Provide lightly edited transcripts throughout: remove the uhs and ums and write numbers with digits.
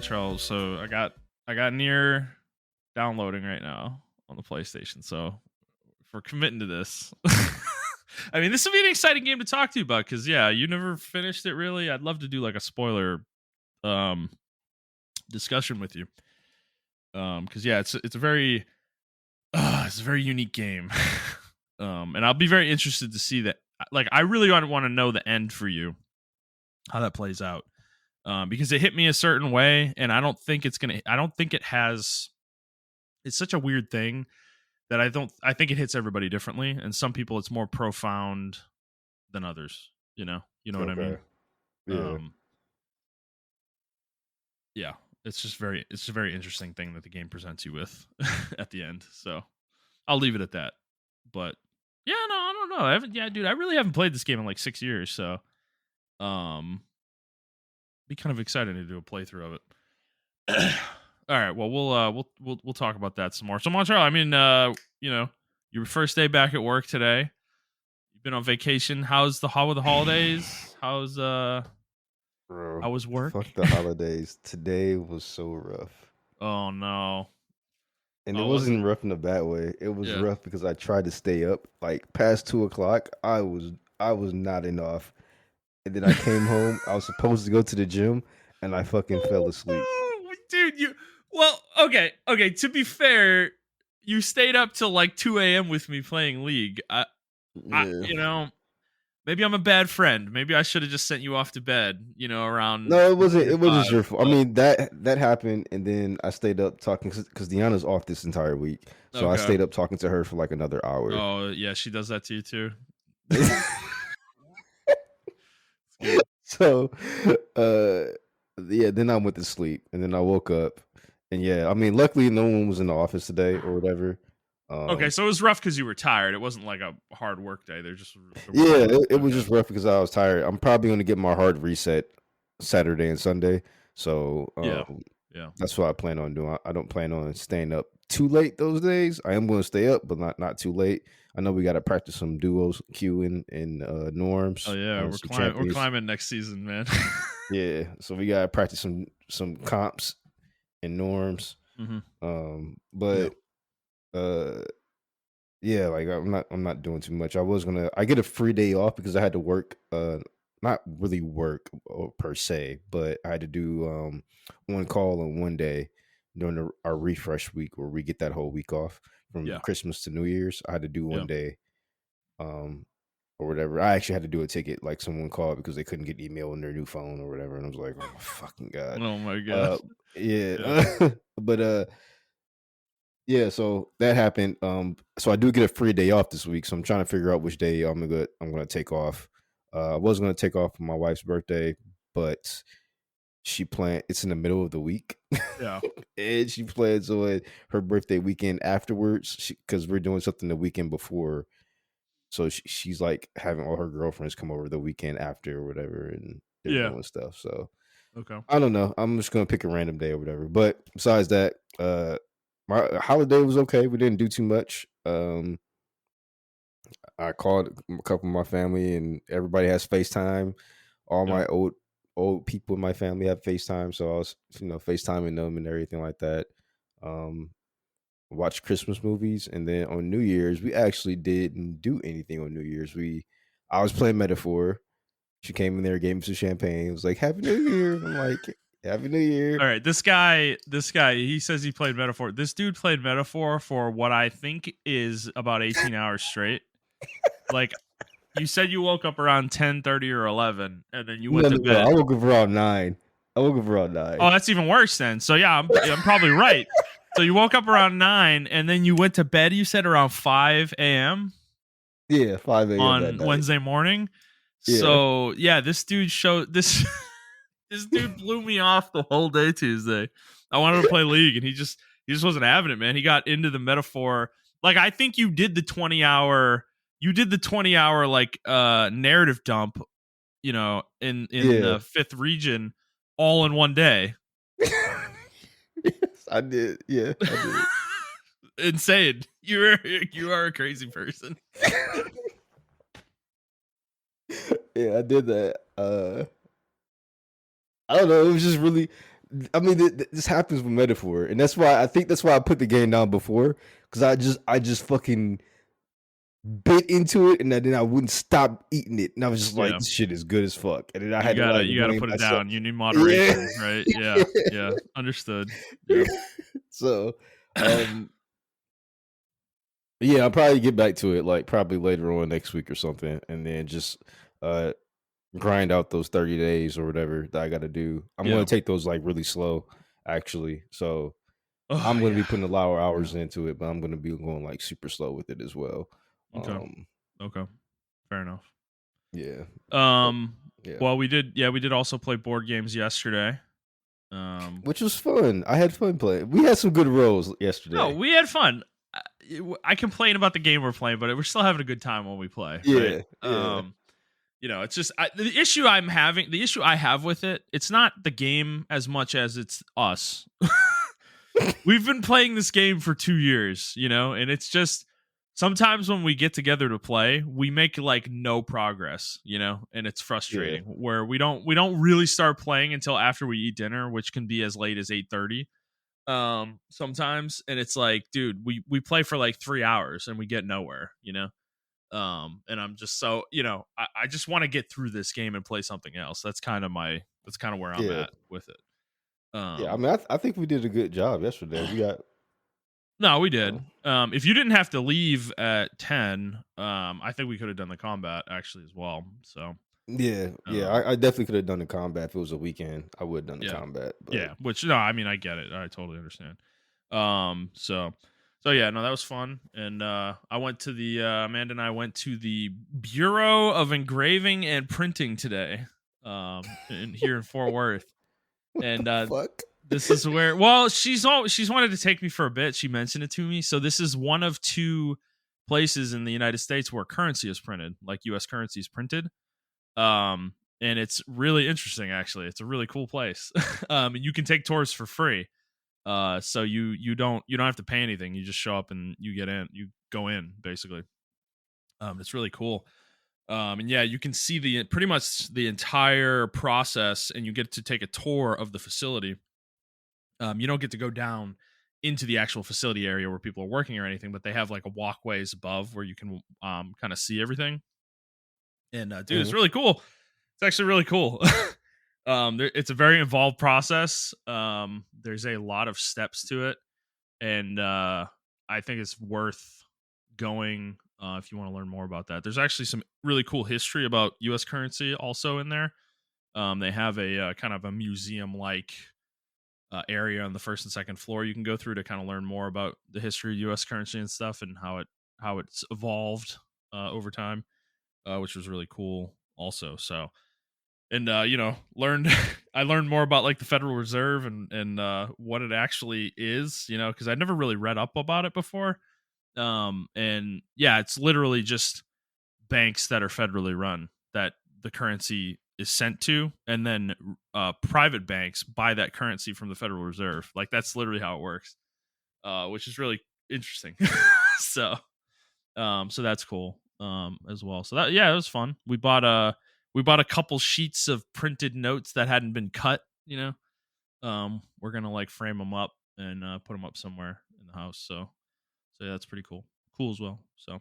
Montrell. So I got near downloading right now on the PlayStation. So if we're committing to this, I mean, this would be an exciting game to talk to you about because yeah, you never finished it really. I'd love to do like a spoiler um discussion with you. Because yeah, it's a very unique game. And I'll be very interested to see that. Like, I really want to know the end for you, how that plays out. Because it hit me a certain way, and I don't think it has. It's such a weird thing that I think it hits everybody differently, and some people it's more profound than others. You know what I mean? Okay. Yeah. Yeah, it's a very interesting thing that the game presents you with at the end. So I'll leave it at that. But yeah, no, I don't know. Dude, I really haven't played this game in like 6 years, so be kind of excited to do a playthrough of it. All right, well we'll talk about that some more. So Montreal, I mean, your first day back at work today. You've been on vacation. How were the holidays? Bro, How was work? fuck the holidays. Today was so rough. Oh no. And it Oh, was it? wasn't rough in a bad way. It was Yeah. rough because I tried to stay up. Like past 2 o'clock, I was nodding off. And then I came home. I was supposed to go to the gym and I fucking fell asleep. Oh, dude, okay. To be fair, you stayed up till like 2 a.m. with me playing League. Yeah. Maybe I'm a bad friend. Maybe I should have just sent you off to bed. Around No, it wasn't. 3 or It wasn't 5. your fault. I But mean that happened, and then I stayed up talking because Deanna's off this entire week, so I okay. stayed up talking to her for like another hour. Oh yeah, she does that to you too. Good. So, uh, yeah. Then I went to sleep, and then I woke up, and yeah. I mean, luckily no one was in the office today or whatever. Okay, so it was rough because you were tired. It wasn't like a hard work day. There were Yeah, no. it was Okay. just rough because I was tired. I'm probably going to get my heart reset Saturday and Sunday, so Yeah. Yeah. that's what I plan on doing. I don't plan on staying up too late those days. I am going to stay up, but not too late. I know we got to practice some duos, queuing and Oh norms, yeah, some we're champions. climbing next season, man. Yeah, so we got to practice some comps and norms. hmm Yeah. But uh, yeah, like I'm not doing too much. I get a free day off because I had to work. Not really work per se, but I had to do one call on one day during our refresh week where we get that whole week off from Yeah. Christmas to New Year's. I had to do Yeah. one day, um, or whatever. I actually had to do a ticket, like someone called because they couldn't get email on their new phone or whatever, and I was like, oh my fucking god. Oh my god. Uh, Yeah. yeah, but yeah, so that happened. So I do get a free day off this week. So I'm trying to figure out which day I'm gonna take off. I was gonna take off for my wife's birthday, but she planned it's in the middle of the week. Yeah. And she plans on her birthday weekend afterwards because we're doing something the weekend before. So she's like having all her girlfriends come over the weekend after or whatever, and they're Yeah. doing stuff. So Okay. I don't know. I'm just gonna pick a random day or whatever. But besides that, my holiday was okay. We didn't do too much. I called a couple of my family, and everybody has FaceTime. All Yeah. my old people in my family have FaceTime, so I was FaceTiming them and everything like that. Um, watch Christmas movies, and then on New Year's, we actually didn't do anything on New Year's. I was playing Metaphor. She came in there, gave me some champagne. It was like Happy New Year. I'm like Happy New Year. All right, this guy, he says he played Metaphor. This dude played Metaphor for what I think is about 18 hours straight. Like, you said you woke up around 10:30 or 11, and then you went to No. bed. I woke up around 9. I woke up around 9. Oh, that's even worse then. So yeah, I'm probably right. So you woke up around 9, and then you went to bed. You said around 5 a.m. Yeah, 5 a.m. that on night. Wednesday morning. Yeah. So yeah, this dude showed this. This dude blew me off the whole day Tuesday. I wanted to play League, and he just wasn't having it, man. He got into the Metaphor. Like, I think you did the 20-hour like narrative dump, in the 5th region all in one day. Yes, I did. Yeah, I did. Insane. You are a crazy person. Yeah, I did that. I don't know. It was just really I mean, this happens with metaphor, and that's why I put the game down before, because I just fucking bit into it, and then I wouldn't stop eating it, and I was just like, Yeah. this shit is good as fuck, and then I You had to gotta like you gotta rein put it myself. down. You need Yeah. moderation, right? Yeah. Yeah. Understood. Yep. So, um, yeah, I'll probably get back to it like probably later on next week or something, and then just uh grind out those 30 days or whatever that I got to do. I'm going Yeah. to take those like really slow, actually. So Oh I'm going to be yeah. putting a lot of Yeah. hours into it, but I'm going to be going like super slow with it as well. Okay. Um, Okay. Fair enough. yeah, but Um yeah, well we did also play board games yesterday. Um which was fun. I had fun playing. We had some good rolls no, yesterday. we had fun. I complain about the game we're playing, but we're still having a good time when we play, right? Yeah, yeah, It's just the issue I have with it, it's not the game as much as it's us. We've been playing this game for 2 years, and it's just sometimes when we get together to play, we make like no progress, and it's yeah, frustrating where we don't really start playing until after we eat dinner, which can be as late as 8:30 sometimes, and it's like, dude, we play for like 3 hours and we get nowhere, and I'm just so, I just want to get through this game and play something else. That's kind of where I'm yeah, at with it. yeah. I um mean, I think we did a good job yesterday. We got, no, we did. uh, If you didn't have to leave at 10, I think we could have done the combat actually as well. So yeah, yeah. um I definitely could have done the combat if it was a weekend. I would have done the yeah. combat, but Yeah, which no, I mean I get it. I totally understand. So yeah, no, that was fun. And I went to the Amanda and I went to the Bureau of Engraving and Printing today. Here in Fort Worth. what the And fuck? this is where, she's wanted to take me for a bit. She mentioned it to me. So this is one of two places in the United States where currency is printed, like US currency is printed. And it's really interesting actually. It's a really cool place. And you can take tours for free. So you don't have to pay anything. You just show up and you go in basically. It's really cool. And yeah, you can see the pretty much the entire process, and you get to take a tour of the facility. You don't get to go down into the actual facility area where people are working or anything, but they have like a walkways above where you can kind of see everything. And dude, it's Mhm. really cool. It's actually really cool. It's a very involved process. There's a lot of steps to it, and I think it's worth going if you want to learn more about that. There's actually some really cool history about U.S. currency also in there. They have a kind of a museum like area on the first and second floor you can go through to kind of learn more about the history of U.S. currency and stuff and how it's evolved over time, which was really cool also. So and learned I learned more about like the Federal Reserve and what it actually is, because I never really read up about it before. And yeah, it's literally just banks that are federally run that the currency is sent to, and then private banks buy that currency from the Federal Reserve. Like that's literally how it works, which is really interesting. so so that's cool as well. So that, yeah, it was fun. We bought a couple sheets of printed notes that hadn't been cut. We're gonna like frame them up and put them up somewhere in the house. So yeah, that's pretty cool as well. So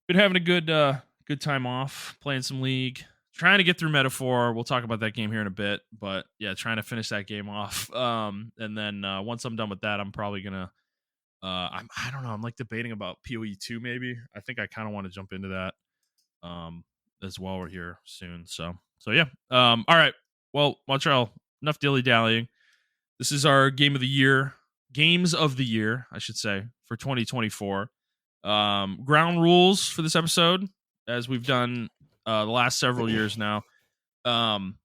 been having a good time off, playing some League, trying to get through Metaphor. We'll talk about that game here in a bit, but yeah, trying to finish that game off. And then once I'm done with that, I'm probably gonna I don't know, I'm like debating about PoE2 maybe. I think I kind of want to jump into that as well. We're here soon. So yeah. All right. Well, Montreal, enough dilly dallying. This is our games of the year, I should say, for 2024. Ground rules for this episode, as we've done the last several years now. Um,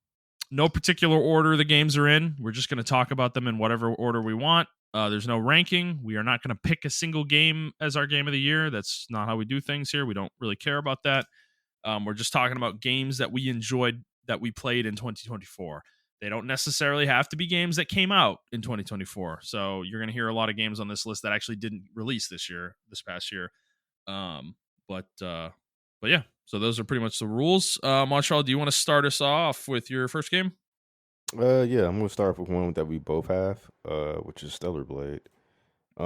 no particular order the games are in. We're just going to talk about them in whatever order we want. There's no ranking. We are not going to pick a single game as our game of the year. That's not how we do things here. We don't really care about that. We're just talking about games that we enjoyed that we played in 2024. They don't necessarily have to be games that came out in 2024. So you're going to hear a lot of games on this list that actually didn't release this past year. Um, but yeah, so those are pretty much the rules. Montreal, do you want to start us off with your first game? Yeah, I'm gonna start with one that we both have, which is Stellar Blade. I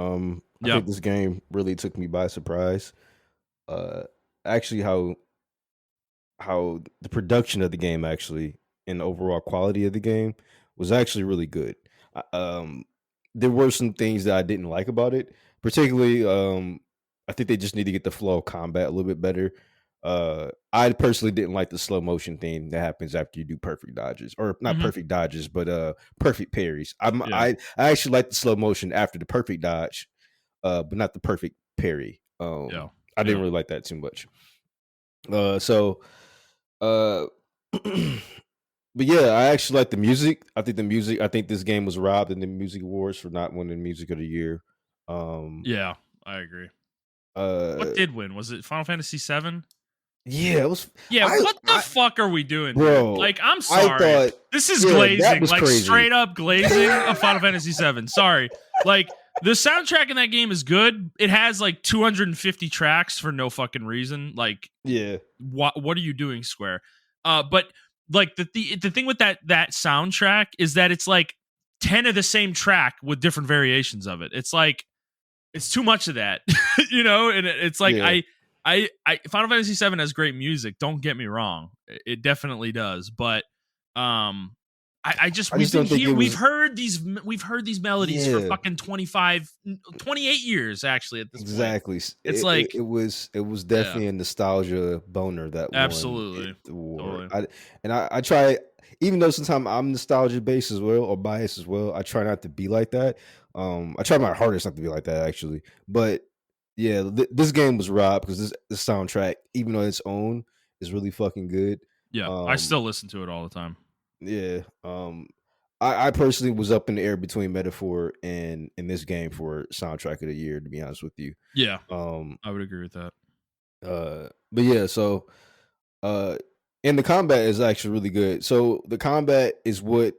Yeah. think this game really took me by surprise. Uh, actually, how the production of the game actually and the overall quality of the game was actually really good. I- Um, there were some things that I didn't like about it, particularly. I think they just need to get the flow of combat a little bit better. I personally didn't like the slow motion thing that happens after you do perfect dodges, or not Hmm. perfect dodges, but perfect parries. Yeah. I actually like the slow motion after the perfect dodge, but not the perfect parry. Yeah. I didn't Yeah. really like that too much. So uh, but yeah, I actually like the music. I think the music. I think this game was robbed in the music awards for not winning music of the year. Um, Yeah. I agree. What uh, did win? Was it Final Fantasy VII? yeah, it was. Yeah, I, what the I, fuck are we doing, dude? bro, Like, I'm I sorry. thought, This is yeah, that glazing, was like crazy. straight up glazing of Final Fantasy VII. Sorry. Like, the soundtrack in that game is good. It has like 250 tracks for no fucking reason. Like, Yeah, what are you doing, Square? But like the thing with that soundtrack is that it's like 10 of the same track with different variations of it. It's like it's too much of that, you know. And it's like yeah. I Final Fantasy VII has great music. Don't get me wrong, it definitely does. But um, I just I just don't think it was. we've heard these melodies for Yeah, fucking 28 years actually at this point. exactly. It's like It was yeah, definitely a nostalgia boner that won absolutely, the award. totally, I try, even though sometimes I'm nostalgia based as well or biased as well. I try not to be like that. I try my hardest not to be like that actually. But yeah, this game was robbed because this soundtrack, even on its own, is really fucking good. yeah. I Um, still listen to it all the time. yeah. I personally was up in the air between Metaphor and this game for soundtrack of the year. To be honest with you. Yeah, Um, I would agree with that. but yeah, so uh, and the combat is actually really good. So the combat is what,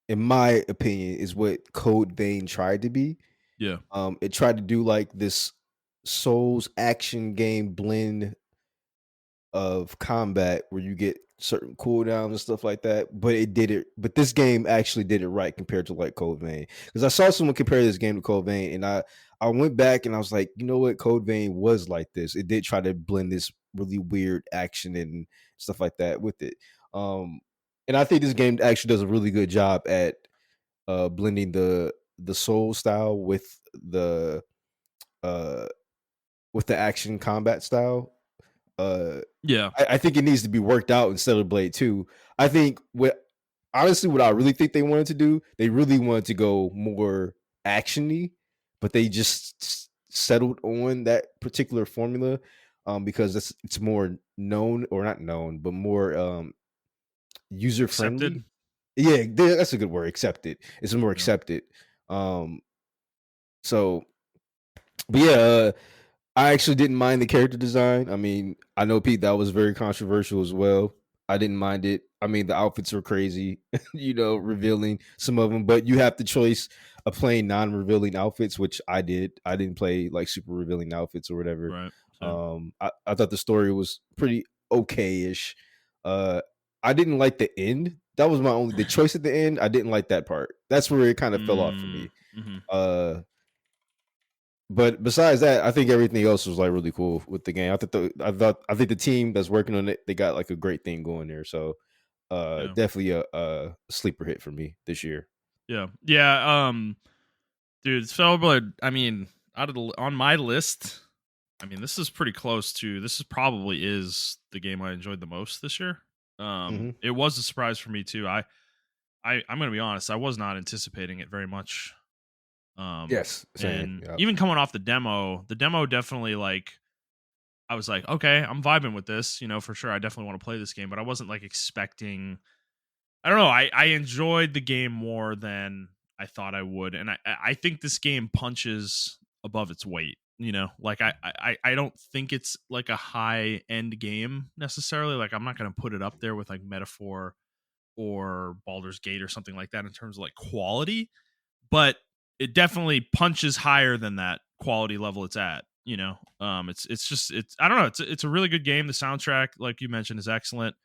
in my opinion, is what Code Vein tried to be. Yeah, It tried to do like this Souls action game blend of combat where you get certain cooldowns and stuff like that. But it did it. But this game actually did it right compared to like Code Vein. Because I saw someone compare this game to Code Vein, and I went back and I was like, you know what, Code Vein was like this. It did try to blend this really weird action and stuff like that with it. Um, and I think this game actually does a really good job at blending the soul style uh with the action combat style. Uh, yeah, I think it needs to be worked out in Stellar Blade 2. I think what I really think they wanted to do, they really wanted to go more actiony, but they just settled on that particular formula because it's more known, or not known, but more user accepted. friendly. Yeah, that's a good word. Accepted. It's more Yeah, accepted. Um, so, but yeah, I actually didn't mind the character design. I mean, I know Pete, that was very controversial as well. I didn't mind it. I mean, the outfits were crazy, revealing some of them, but you have the choice of playing non-revealing outfits, which I did. I didn't play like super revealing outfits or whatever. right. Same. I thought the story was pretty okay-ish. Uh, I didn't like the end. That was my only the choice at the end. I didn't like that part. That's where it kind of fell off for me. Mm-hmm. Uh, but besides that, I think everything else was like really cool with the game. I think the team that's working on it, they got like a great thing going there. So Yeah, definitely a sleeper hit for me this year. yeah, yeah. Dude, Spellblade. I mean, on my list, I mean, this is pretty close to. This is probably is the game I enjoyed the most this year. Hmm. It was a surprise for me too. I'm gonna be honest. I was not anticipating it very much. Yes, same. And Yeah. even coming off the demo definitely like I was like, okay, I'm vibing with this, for sure. I definitely want to play this game, but I wasn't like expecting. I don't know. I enjoyed the game more than I thought I would, and I think this game punches above its weight. Like I don't think it's like a high end game necessarily. Like I'm not gonna put it up there with like Metaphor or Baldur's Gate or something like that in terms of like quality, but it definitely punches higher than that quality level it's at. It's I don't know. It's a really good game. The soundtrack, like you mentioned, is excellent.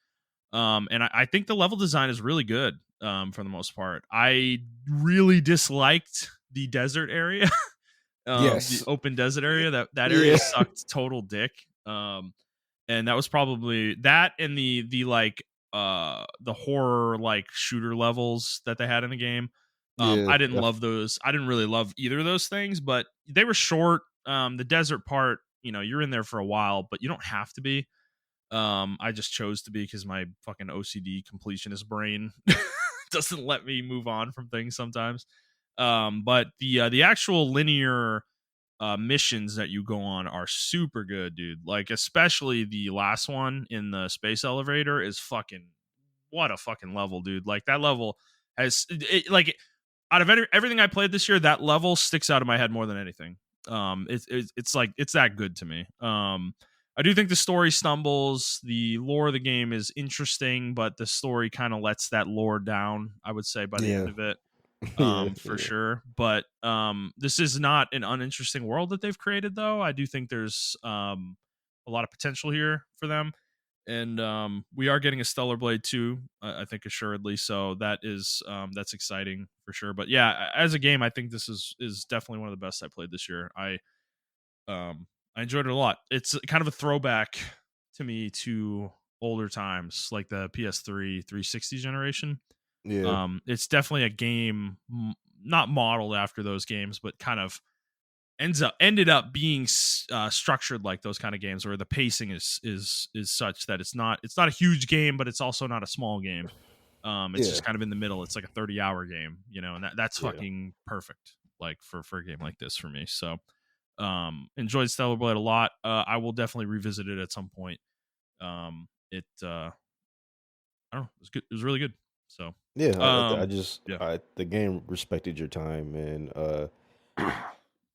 And I think the level design is really good. for the most part. I really disliked the desert area, the Yes. open desert area. That area Yeah. sucked total dick. And that was probably that and the horror like shooter levels that they had in the game. Yeah. I didn't love those. I didn't really love either of those things, but they were short. The desert part, you're in there for a while, but you don't have to be. I just chose to be because my fucking OCD completionist brain doesn't let me move on from things sometimes. But the actual linear missions that you go on are super good, dude. Like especially the last one in the space elevator is fucking what a fucking level, dude. Like that level has like out of everything I played this year, that level sticks out of my head more than anything. It's like it's that good to me. I do think the story stumbles. The lore of the game is interesting, but the story kind of lets that lore down, I would say, by the Yeah. end of it, Yeah. for Yeah. sure. But this is not an uninteresting world that they've created, though. I do think there's a lot of potential here for them, and we are getting a Stellar Blade 2, I think assuredly. So that is that's exciting for sure. But yeah, as a game, I think this is definitely one of the best I played this year. Um I enjoyed it a lot. It's kind of a throwback to me to older times, like the PS3 360 generation. Yeah. It's definitely a game not modeled after those games, but kind of ended up being structured like those kind of games where the pacing is such that it's not a huge game, but it's also not a small game. It's Yeah. just kind of in the middle. It's like a 30-hour game, and that's Yeah. fucking perfect, like for a game like this for me. So enjoyed Stellar Blade a lot. I will definitely revisit it at some point. It I don't know, it was good. It was really good. So Yeah. I um just yeah. the game respected your time, and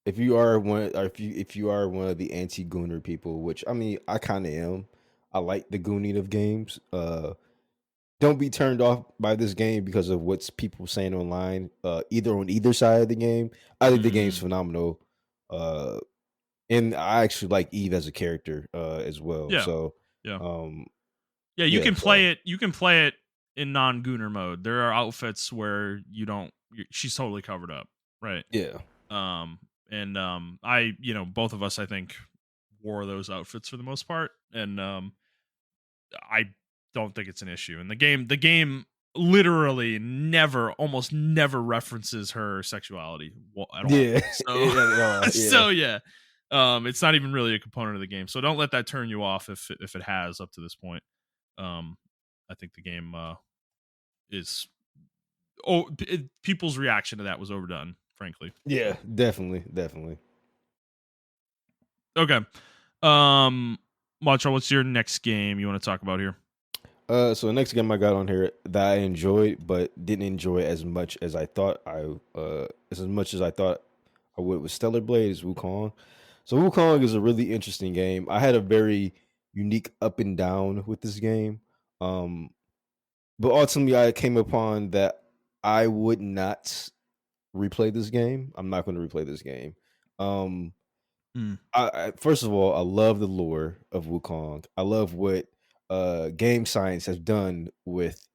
if you are one, or if you are one of the anti-gooner people, which I mean, I kind of am. I like the gooning of games. Don't be turned off by this game because of what's people saying online. Either on either side of the game, I think the game's Mm, phenomenal. Uh, and I actually like Eve as a character as well. yeah. So, Yeah. um, Yeah, you yeah. can So play it. You can play it in non-gooner mode. There are outfits where you don't. She's totally covered up, right? yeah, Um, and I, both of us, I think, wore those outfits for the most part, and I don't think it's an issue. And the game literally never, almost never references her sexuality at all. yeah, So, yeah, yeah, so yeah, it's not even really a component of the game. So don't let that turn you off if it has up to this point. Um, I think the game is people's reaction to that was overdone, frankly. yeah, definitely, definitely. Okay, Montreal, what's your next game you want to talk about here? So the next game I got on here that I enjoyed, but didn't enjoy as much as I thought as much as I thought I would with Stellar Blade is Wukong. So Wukong is a really interesting game. I had a very unique up and down with this game. Um, but ultimately I came upon that I would not replay this game. I'm not going to replay this game. Um, Mm, I first of all, I love the lore of Wukong. I love what game science has done with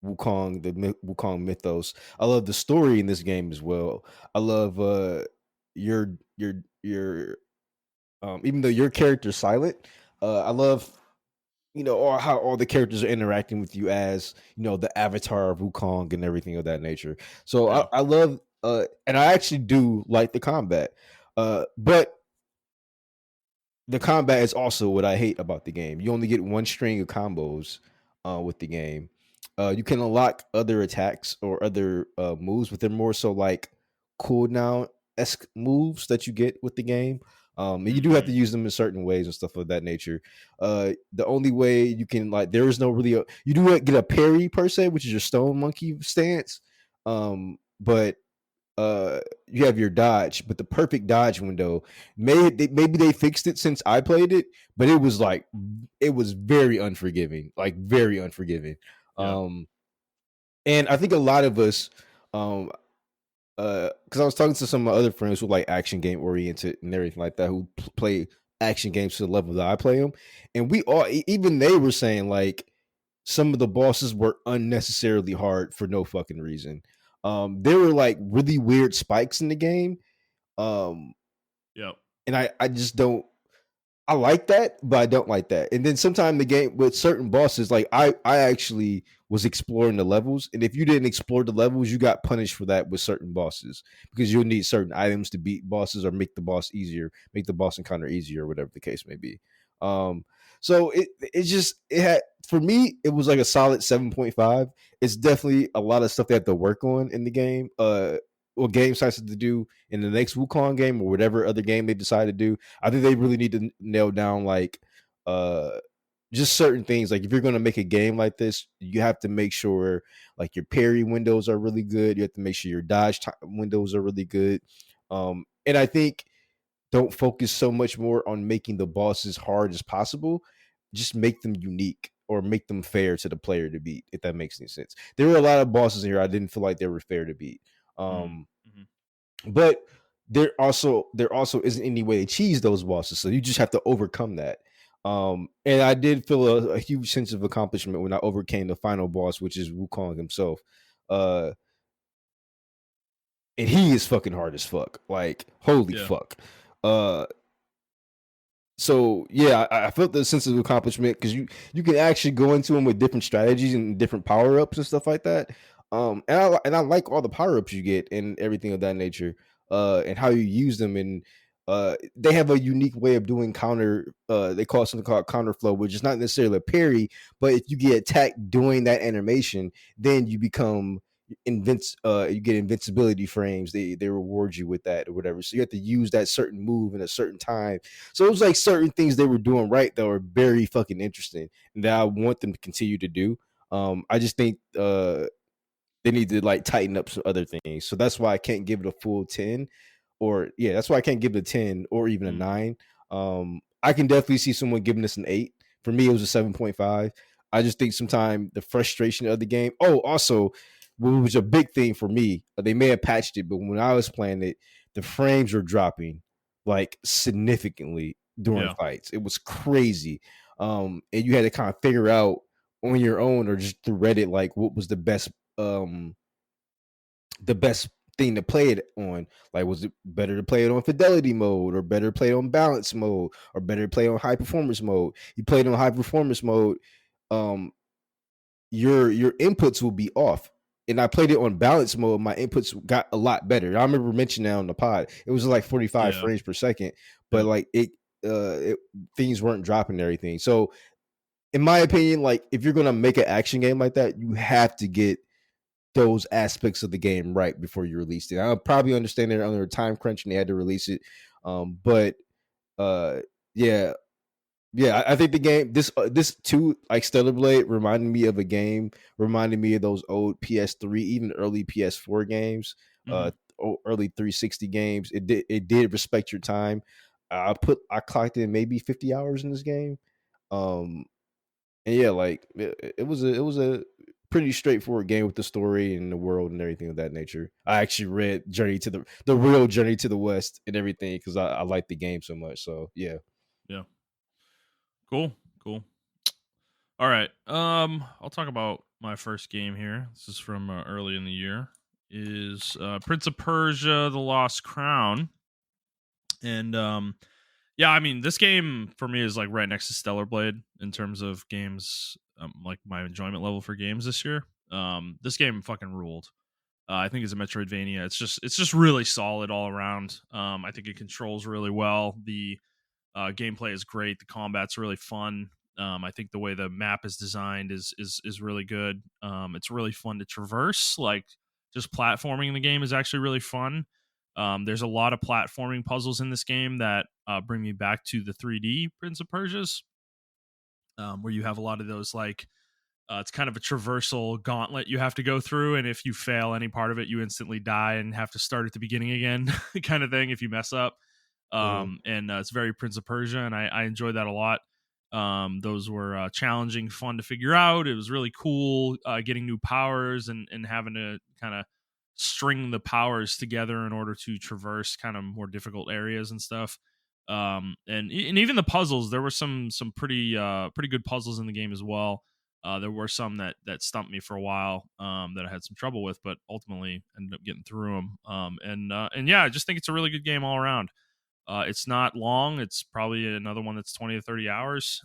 Wukong, Wukong mythos. I love the story in this game as well. I love your even though your character's silent, I love or how all the characters are interacting with you as the avatar of Wukong and everything of that nature. So yeah. I love and I actually do like the combat. But the combat is also what I hate about the game. You only get one string of combos with the game. You can unlock other attacks or other moves, but they're more so like cooldown esque moves that you get with the game. And you do have to Mm, use them in certain ways and stuff of that nature. The only way you can there is no really you do get a parry per se, which is your stone monkey stance. But you have your dodge, but the perfect dodge window maybe they fixed it since I played it, but it was very unforgiving, like very unforgiving. yeah. Um, and I think a lot of us, because I was talking to some of my other friends who like action game oriented and everything like that, who play action games to the level that I play them, and we all even they were saying like some of the bosses were unnecessarily hard for no fucking reason. There were like really weird spikes in the game. Um, Yep. and I just don't I like that, but I don't like that. And then sometimes the game with certain bosses, like I actually was exploring the levels, and if you didn't explore the levels, you got punished for that with certain bosses because you'll need certain items to beat bosses or make the boss easier, make the boss encounter easier, whatever the case may be. Um, so it had for me it was like a solid 7.5. It's definitely a lot of stuff they have to work on in the game. What game sites to do in the next Wukong game or whatever other game they decide to do. I think they really need to nail down like uh just certain things. Like if you're gonna make a game like this, you have to make sure like your parry windows are really good. You have to make sure your dodge windows are really good. And I think don't focus so much more on making the bosses hard as possible. Just make them unique or make them fair to the player to beat. If that makes any sense. There were a lot of bosses here I didn't feel like they were fair to beat. Um, Mm-hmm. but there also isn't any way to cheese those bosses, so you just have to overcome that. And I did feel a huge sense of accomplishment when I overcame the final boss, which is Wukong himself. Uh, and he is fucking hard as fuck. Like holy Yeah. fuck. Uh, so yeah, I felt the sense of accomplishment because you can actually go into them with different strategies and different power ups and stuff like that. And I like all the power ups you get and everything of that nature. And how you use them, and they have a unique way of doing counter. They call it something called counter flow, which is not necessarily a parry, but if you get attacked doing that animation, then you become you get invincibility frames. They reward you with that or whatever, so you have to use that certain move in a certain time. So it was like certain things they were doing right that were very fucking interesting and that I want them to continue to do. I just think they need to like tighten up some other things. So that's why I can't give it a full 10, or yeah, that's why I can't give it a 10 or even a Mm. 9. I can definitely see someone giving this an 8. For me, it was a 7.5. I just think sometimes the frustration of the game. Oh, also, what was a big thing for me, they may have patched it, but when I was playing it, the frames were dropping like significantly during Yeah. fights. It was crazy. And you had to kind of figure out on your own or just through Reddit like what was um the best thing to play it on. Like, was it better to play it on fidelity mode, or better to play it on balance mode, or better to play it on high performance mode? You played on high performance mode, um, your inputs will be off. And I played it on balance mode. My inputs got a lot better. I remember mentioning that on the pod. It was like 45 Yeah. frames per second, but Yep. like things weren't dropping and everything. So, in my opinion, like if you're gonna make an action game like that, you have to get those aspects of the game right before you released it. I probably understand they're under a time crunch and they had to release it. But uh, yeah, yeah, I think the game this too like Stellar Blade reminded me of a game, reminded me of those old PS3, even early PS4 games, Mm-hmm. early 360 games. It did respect your time. I clocked in maybe 50 hours in this game. Um, and yeah, like it was a pretty straightforward game with the story and the world and everything of that nature. I actually read Journey to the real Journey to the West and everything because I like the game so much. So yeah. Yeah. Cool. Cool. All right. I'll talk about my first game here. This is from early in the year. Is Prince of Persia: The Lost Crown, and yeah, I mean this game for me is like right next to Stellar Blade in terms of games, like my enjoyment level for games this year. This game fucking ruled. I think it's a Metroidvania. It's just really solid all around. I think it controls really well. The gameplay is great. The combat's really fun. I think the way the map is designed is really good. It's really fun to traverse. Like just platforming in the game is actually really fun. There's a lot of platforming puzzles in this game that bring me back to the 3D Prince of Persia's, where you have a lot of those like it's kind of a traversal gauntlet you have to go through, and if you fail any part of it, you instantly die and have to start at the beginning again, kind of thing. If you mess up, Mhm. and it's very Prince of Persia, and I enjoyed that a lot. Those were challenging, fun to figure out. It was really cool getting new powers and having to kind of string the powers together in order to traverse kind of more difficult areas and stuff. And even the puzzles, there were some pretty good puzzles in the game as well. There were some that stumped me for a while, that I had some trouble with, but ultimately ended up getting through them. And yeah, I just think it's a really good game all around. It's not long. It's probably another one that's 20 to 30 hours.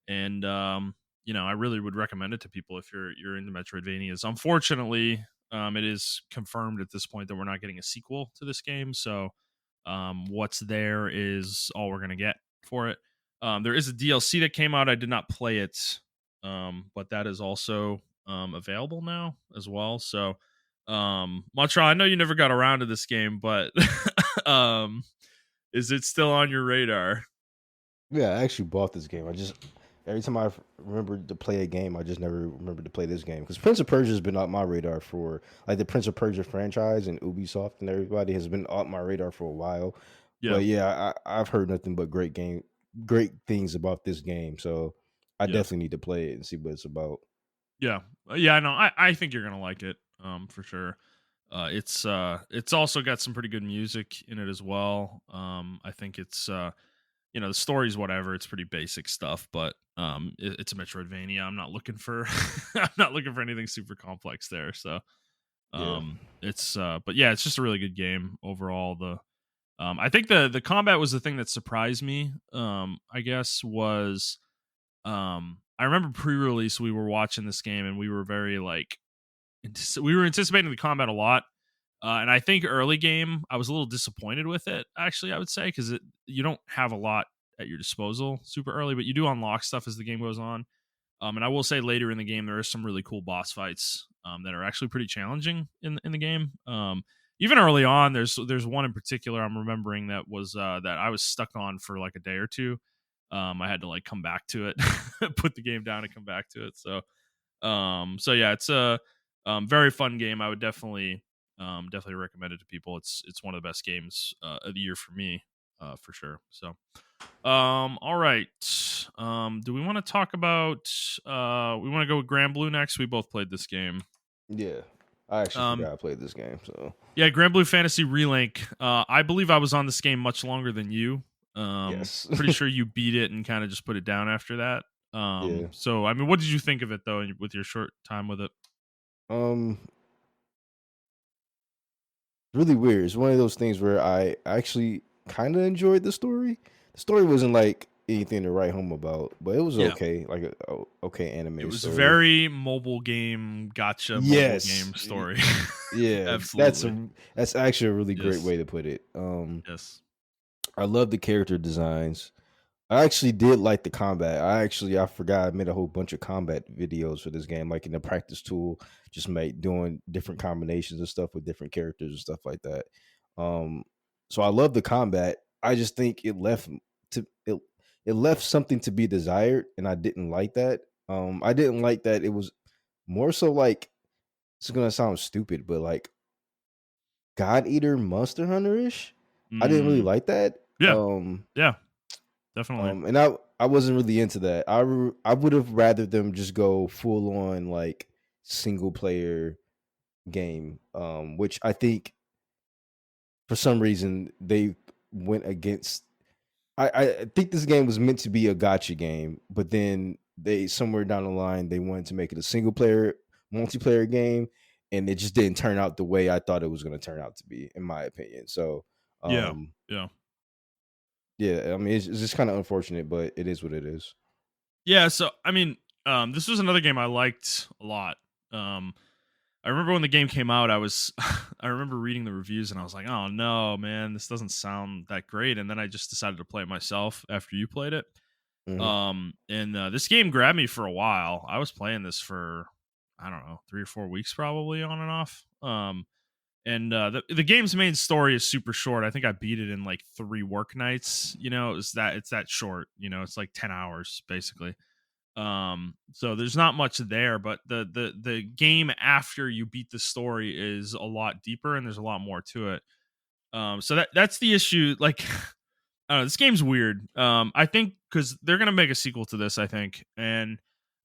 And I really would recommend it to people if you're into Metroidvanias. Unfortunately, it is confirmed at this point that we're not getting a sequel to this game. So what's there is all we're gonna get for it. There is a DLC that came out. I did not play it, but that is also available now as well. So, Montreal, I know you never got around to this game, but um, is it still on your radar? Yeah, I actually bought this game. I just every time I remembered to play a game, I just never remembered to play this game because Prince of Persia has been on my radar for like the Prince of Persia franchise and Ubisoft and everybody has been on my radar for a while. Yeah, But yeah, I've heard nothing but great things about this game. So I yeah, definitely need to play it and see what it's about. yeah, yeah. No, I think you're gonna like it, for sure. It's also got some pretty good music in it as well. I think the story's whatever. It's pretty basic stuff, but it's a Metroidvania. I'm not looking for I'm not looking for anything super complex there. So Yeah. it's but yeah, it's just a really good game overall. I think the combat was the thing that surprised me. I guess was I remember pre-release we were watching this game and we were very like we were anticipating the combat a lot. And I think early game, I was a little disappointed with it. Actually, I would say because you don't have a lot at your disposal super early, but you do unlock stuff as the game goes on. And I will say later in the game, there are some really cool boss fights that are actually pretty challenging in the game. Even early on, there's one in particular I'm remembering that was that I was stuck on for like a day or two. I had to like come back to it, put the game down, and come back to it. So yeah, it's a very fun game. I would definitely recommend it to people. It's one of the best games of the year for me, for sure. So all right. Do we want to talk about we want to go with Grand Blue next? We both played this game. Yeah. I actually Um forgot I played this game. So yeah, Grand Blue Fantasy Relink. I believe I was on this game much longer than you. yes. Pretty sure you beat it and kind of just put it down after that. Yeah. So I mean, what did you think of it though with your short time with it? Um really weird. It's one of those things where I actually kind of enjoyed the story. The story wasn't like anything to write home about, but it was Yeah. okay, like a okay It anime was story. very mobile game, gotcha mobile Yes, game story. yeah, Absolutely. that's actually a really great Yes. way to put it. Yes. I love the character designs. I actually did like the combat. I forgot I made a whole bunch of combat videos for this game, like in the practice tool, just made doing different combinations of stuff with different characters and stuff like that. Um, so I love the combat. I just think to it, it left something to be desired, and I didn't like that. I didn't like that it was more so like it's gonna sound stupid, but like God Eater Monster Hunter ish. I didn't really Mm, like that. yeah. Yeah. Definitely. And I wasn't really into that. I would have rather them just go full on like single player game, which I think for some reason they went against. I think this game was meant to be a gotcha game, but then they somewhere down the line they wanted to make it a single player multiplayer game, and it just didn't turn out the way I thought it was going to turn out to be, in my opinion. So, Yeah. um, Yeah. yeah, I mean it's just kind of unfortunate, but it is what it is. Yeah, so I mean, this was another game I liked a lot. Um I remember when the game came out, I was I remember reading the reviews and I was like, "Oh no, man, this doesn't sound that great." And then I just decided to play it myself after you played it. Hmm. And this game grabbed me for a while. I was playing this for I don't know, 3 or 4 weeks probably on and off. And the game's main story is super short. I think I beat it in like 3 work nights. It's that short, it's like 10 hours basically. So there's not much there, but the game after you beat the story is a lot deeper and there's a lot more to it. So that's the issue. Like I don't know, this game's weird. I think because they're gonna make a sequel to this, I think, and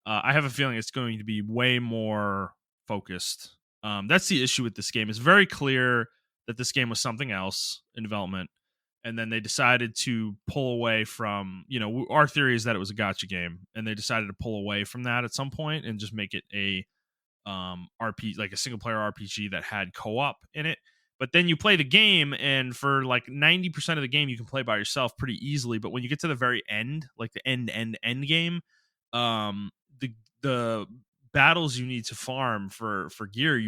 I have a feeling it's going to be way more focused. That's the issue with this game. It's very clear that this game was something else in development, and then they decided to pull away from, our theory is that it was a gotcha game, and they decided to pull away from that at some point and just make it a RP, like a single player RPG that had co-op in it. But then you play the game, and for like 90% of the game you can play by yourself pretty easily, but when you get to the very end, like the end game, um the battles you need to farm for gear,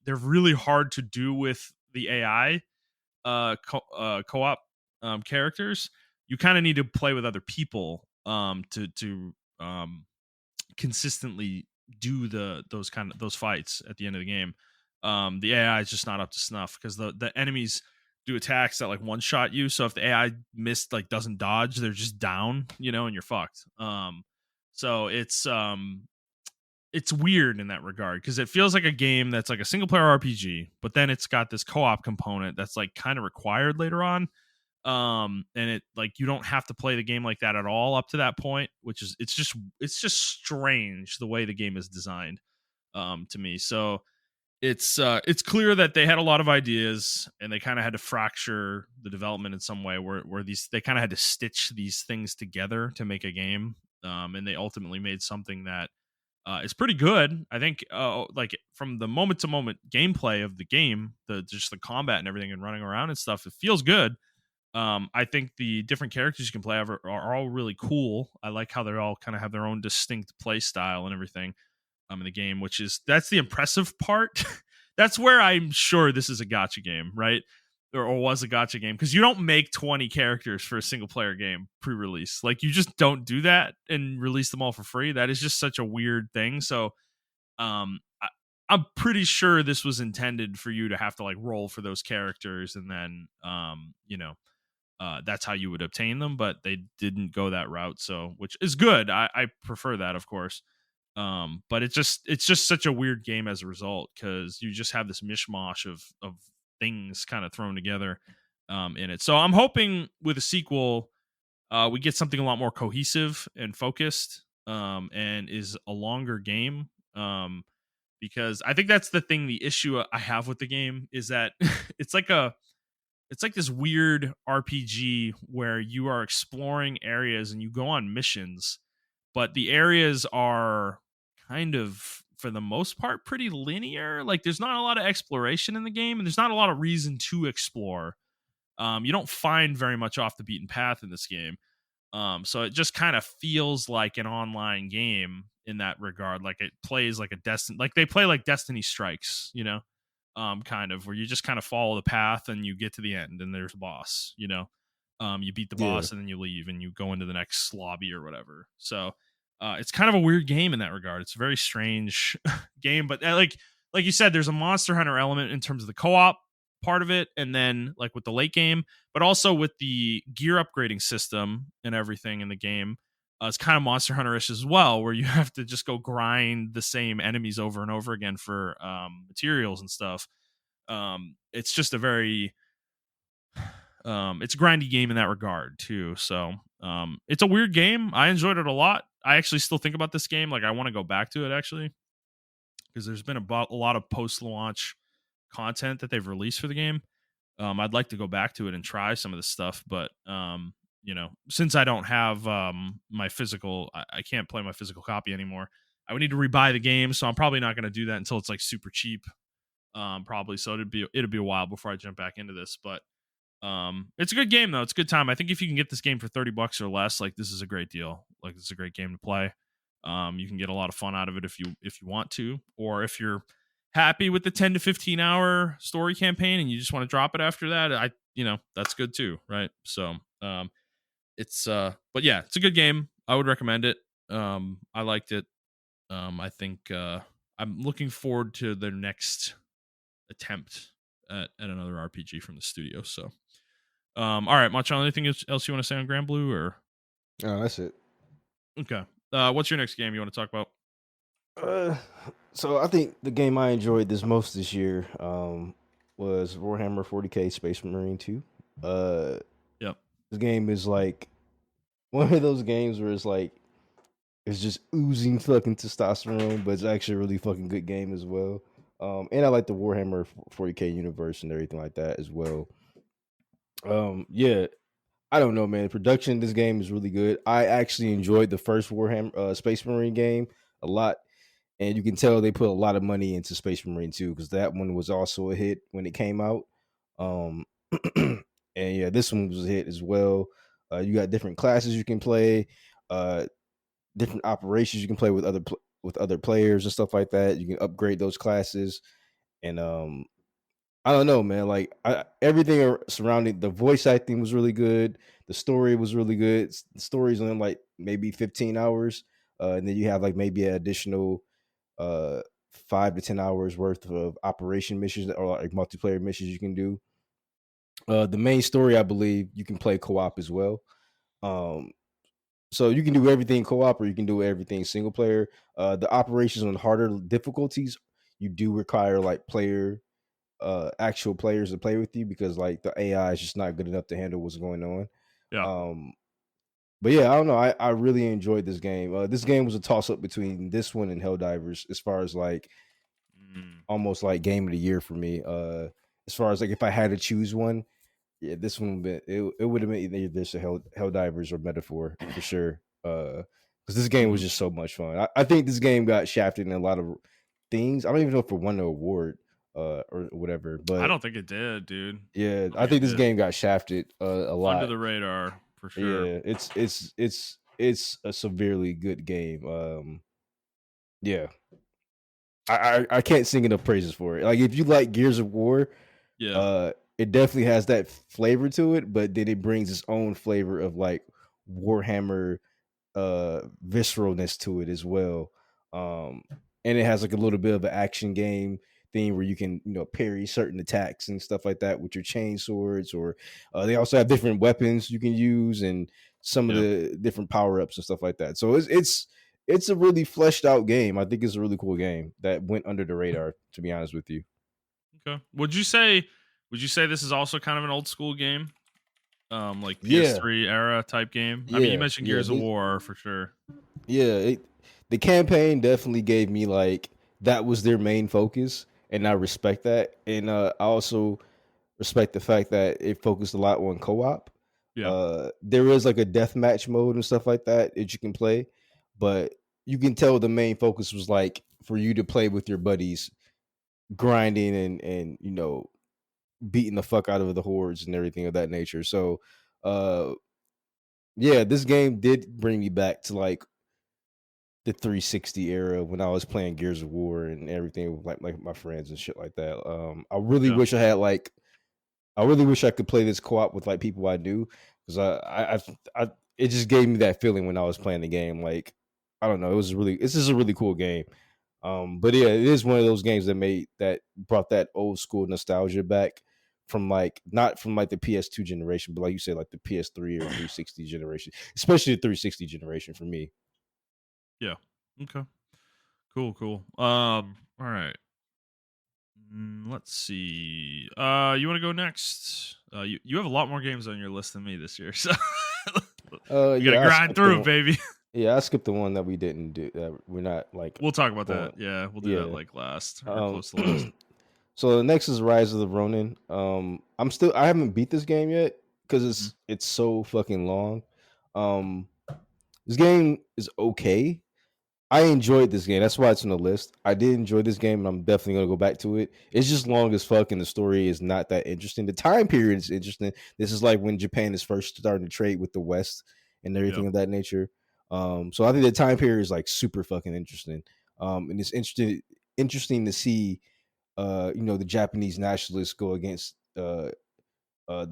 they're really hard to do with the AI co-op characters. You kind of need to play with other people to consistently do those fights at the end of the game. The AI is just not up to snuff because the enemies do attacks that like one shot you. So if the AI missed, like, doesn't dodge, they're just down, and you're fucked. So it's weird in that regard because it feels like a game that's like a single player RPG, but then it's got this co-op component that's like kind of required later on. And it, like, you don't have to play the game like that at all up to that point, which is it's just strange the way the game is designed, to me. So it's clear that they had a lot of ideas and they kind of had to fracture the development in some way where they kind of had to stitch these things together to make a game. And they ultimately made something that is pretty good. I think, like, from the moment to moment gameplay of the game, just the combat and everything and running around and stuff, it feels good. I think the different characters you can play are all really cool. I like how they all kind of have their own distinct play style and everything in the game, that's the impressive part. That's where I'm sure this is a gotcha game, right? Or was a gotcha game, because you don't make 20 characters for a single player game pre-release. Like, you just don't do that and release them all for free. That is just such a weird thing. So I'm pretty sure this was intended for you to have to like roll for those characters, and then that's how you would obtain them, but they didn't go that route. So, which is good. I prefer that, of course. But it's just such a weird game as a result, because you just have this mishmash of things kind of thrown together in it. So I'm hoping with a sequel, we get something a lot more cohesive and focused, and is a longer game. Because I think that's the issue I have with the game is that it's like this weird RPG where you are exploring areas and you go on missions, but the areas are kind of, for the most part, pretty linear. Like, there's not a lot of exploration in the game, and there's not a lot of reason to explore. You don't find very much off the beaten path in this game. So it just kind of feels like an online game in that regard. Like, it plays like a Destiny, like they play like Destiny Strikes, kind of, where you just kind of follow the path and you get to the end and there's a boss, you beat the Yeah. boss and then you leave and you go into the next lobby or whatever. So it's kind of a weird game in that regard. It's a very strange game, but like you said, there's a Monster Hunter element in terms of the co-op part of it, and then like with the late game, but also with the gear upgrading system and everything in the game. It's kind of Monster Hunter-ish as well, where you have to just go grind the same enemies over and over again for materials and stuff. It's just a very it's a grindy game in that regard too. So it's a weird game. I enjoyed it a lot. I actually still think about this game. Like, I want to go back to it, actually, because there's been a lot of post-launch content that they've released for the game. I'd like to go back to it and try some of this stuff, but since I don't have my physical, I can't play my physical copy anymore. I would need to rebuy the game, so I'm probably not going to do that until it's like super cheap. Probably, so it'd be a while before I jump back into this, but it's a good game though. It's a good time. I think if you can get this game for $30 or less, like, this is a great deal. Like, this is a great game to play. You can get a lot of fun out of it if you want to, or if you're happy with the 10 to 15 hour story campaign and you just want to drop it after that, that's good too, right? So but yeah, it's a good game. I would recommend it. I liked it. I think I'm looking forward to their next attempt at another RPG from the studio. So all right, Montrell, anything else you want to say on Grand Blue, or Oh, that's it. okay, what's your next game you want to talk about? Uh, so I think the game I enjoyed most this year was Warhammer 40K Space Marine 2. Yep. This game is like one of those games where it's like it's just oozing fucking testosterone, but it's actually a really fucking good game as well. And I like the Warhammer 40K universe and everything like that as well. Yeah, I don't know, man. Production in this game is really good. I actually enjoyed the first Warhammer Space Marine game a lot, and you can tell they put a lot of money into Space Marine 2 because that one was also a hit when it came out. Um, and yeah, this one was a hit as well. You got different classes you can play, uh, different operations you can play with with other players and stuff like that. You can upgrade those classes, and I don't know, man. Like everything surrounding the voice acting was really good. The story was really good. The story's only like maybe 15 hours, and then you have like maybe an additional uh 5 to 10 hours worth of operation missions or like multiplayer missions you can do. The main story, I believe, you can play co-op as well. Um, so you can do everything co-op or you can do everything single player. The operations on harder difficulties, you do require like actual players to play with you because like the AI is just not good enough to handle what's going on. Yeah. Um, but yeah, I don't know. I really enjoyed this game. This game was a toss up between this one and Helldivers as far as like Mm. almost like game of the year for me. As far as like if I had to choose one, yeah, this one it would have been either this or Helldivers or Metaphor for sure. Because this game was Mhm. just so much fun. I think this game got shafted in a lot of things. I don't even know if it won an award or whatever, I but don't think it did, dude. yeah, I don't I think it think this did. game got shafted a Under lot. the radar for sure. Yeah, it's a severely good game. Yeah, I can't sing enough praises for it. Like if you like Gears of War, Yeah. uh, it definitely has that flavor to it, but then it brings its own flavor of like Warhammer visceralness to it as well. Um and it has like a little bit of an action game thing where you can, parry certain attacks and stuff like that with your chain swords or they also have different weapons you can use and some of Yeah. the different power-ups and stuff like that. So it's a really fleshed out game. I think it's a really cool game that went under the radar, to be honest with you. Okay. Would you say this is also kind of an old school game? Like Yeah, PS3 era type game? I mean, you yeah, mentioned yeah. Gears of War for sure. The campaign definitely gave me like that was their main focus, and I respect that. And I also respect the fact that it focused a lot on co-op. Yeah. There is like a deathmatch mode and stuff like that you can play, but you can tell the main focus was like for you to play with your buddies, grinding and beating the fuck out of the hordes and everything of that nature. So, uh, yeah, this game did bring me back to like the 360 era when I was playing Gears of War and everything with like my friends and shit like that. I really Yeah. wish I really wish I could play this co-op with like people I knew because I it just gave me that feeling when I was playing the game. Like I don't know, it's just a really cool game. But yeah, it is one of those games that brought that old school nostalgia back from like not from like the PS2 generation, but like you said, like the PS3 or 360 generation, especially the 360 generation for me. Yeah. Okay. Cool. Cool. All right. Let's see. You want to go next? You have a lot more games on your list than me this year, so we gotta Yeah, I grind skipped the through, one. baby. Yeah, I skipped the one that we didn't do. That we're not like We'll talk about that. going. Yeah, we'll do that Yeah. like last or Um. close to last. So the next is Rise of the Ronin. I haven't beat this game yet because Mhm. it's so fucking long. Um. This game is okay. I enjoyed this game. That's why it's on the list. I did enjoy this game, and I'm definitely gonna go back to it. It's just long as fuck, and the story is not that interesting. The time period is interesting. This is like when Japan is first starting to trade with the West and Yeah. everything of that nature. So I think the time period is like super fucking interesting. And it's interesting to see, the Japanese nationalists go against the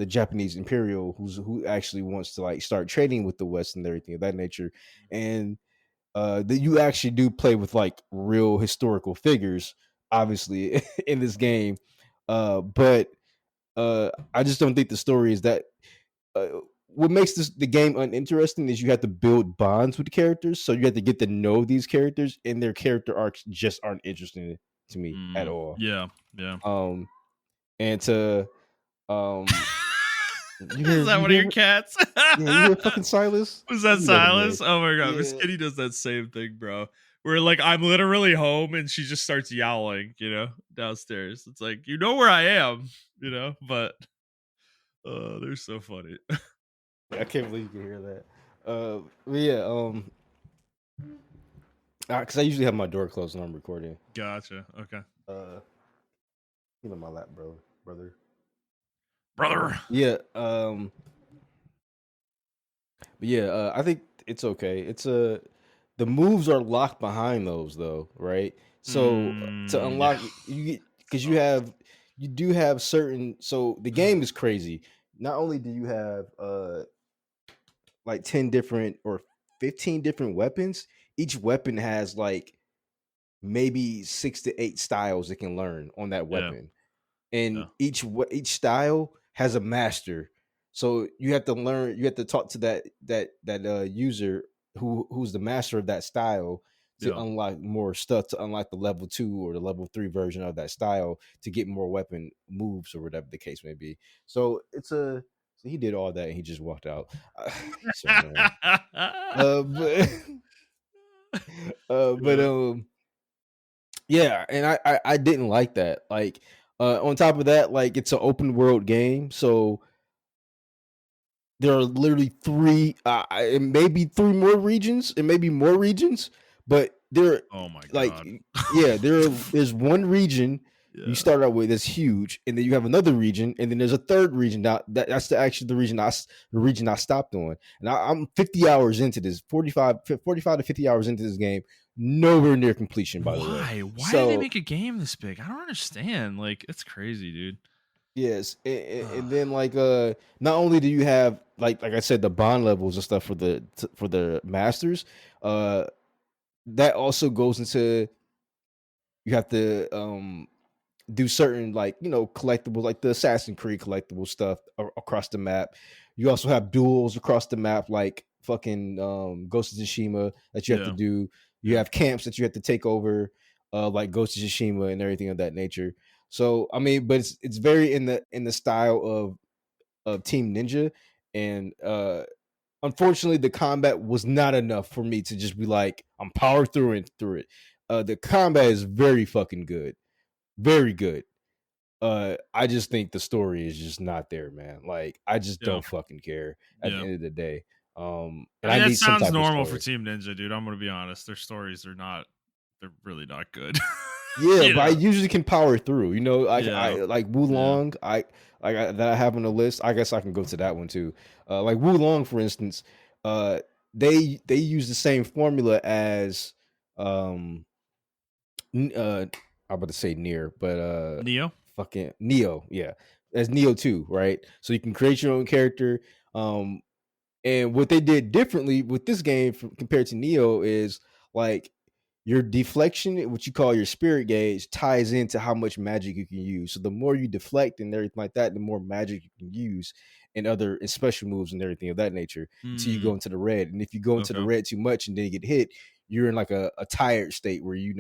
Japanese imperial, who actually wants to like start trading with the West and everything of that nature, and that you actually do play with like real historical figures, obviously in this game. But I just don't think the story is that. What makes the game uninteresting is you have to build bonds with the characters, so you have to get to know these characters, and their character arcs just aren't interesting to me at all. Yeah. Yeah. Um, and to you Is hear that you one of your hear cats? yeah you hear fucking Silas. Was that You know him, man. Silas? Oh my god, Miss Yeah, Kitty does that same thing, bro. Where like I'm literally home and she just starts yowling, downstairs. It's like you know where I am, but Oh, they're so funny. I can't believe you can hear that. But yeah, because I usually have my door closed when I'm recording. Gotcha. Okay. Uh, my lap, brother. Brother. Yeah. But yeah, I think it's okay. The moves are locked behind those though, right? So to Mm, unlock yeah. you get because Sucks. you do have certain so the game is crazy. Not only do you have like 10 different or 15 different weapons, each weapon has like maybe 6 to 8 styles it can learn on that Yeah. weapon, and Yeah. each style has a master. So you have to learn. You have to talk to that user who's the master of that style to Yeah. unlock more stuff, to unlock the level 2 or the level 3 version of that style to get more weapon moves or whatever the case may be. So so he did all that and he just walked out. He's so annoying. But but Yeah. yeah, and I didn't like that. Like on top of that, like it's an open world game, so there are literally three, and maybe three more regions, and maybe more regions, but there, Oh my like, god. yeah, there's one region you Yeah. start out with that's huge, and then you have another region, and then there's a third region. Now that's actually the region I stopped on, and I'm 50 hours into this, 45 to 50 hours into this game, nowhere near completion, by the way. Why? Why did they So make a game this big? I don't understand. Like, it's crazy, dude. yes, and then like not only do you have like I said the bond levels and stuff for the masters, uh, that also goes into you have to do certain like collectibles like the Assassin's Creed collectible stuff across the map. You also have duels across the map like fucking Ghost of Tsushima that you have to Yeah. do. You Yeah. have camps that you have to take over, like Ghost of Tsushima and everything of that nature. So I mean, but it's very in the style of Team Ninja, and unfortunately, the combat was not enough for me to just be like, I'm powered through it. The combat is very fucking good, very good. I just think the story is just not there, man. Like, I just Yeah. don't fucking care at the Yeah. end of the day. I And I mean, that need some sounds type of normal for story. Team Ninja, dude. I'm gonna be honest. Their stories are not. They're really not good. Yeah, you but I know. usually can power through. I Yeah. like Yeah. Wulong. That I have on the list. I guess I can go to that one too. Like Wulong, for instance. Uh, they use the same formula as um I'm about to say near, but Neo. fucking Neo. Yeah, as Neo too, right? So you can create your own character. Um, and what they did differently with this game compared to Neo is like your deflection, what you call your spirit gauge, ties into how much magic you can use. So the more you deflect and everything like that, the more magic you can use and other and special moves and everything of that nature until you go Mm, into the red. And if you go into the okay. red too much and then you get hit, you're in like a tired state where you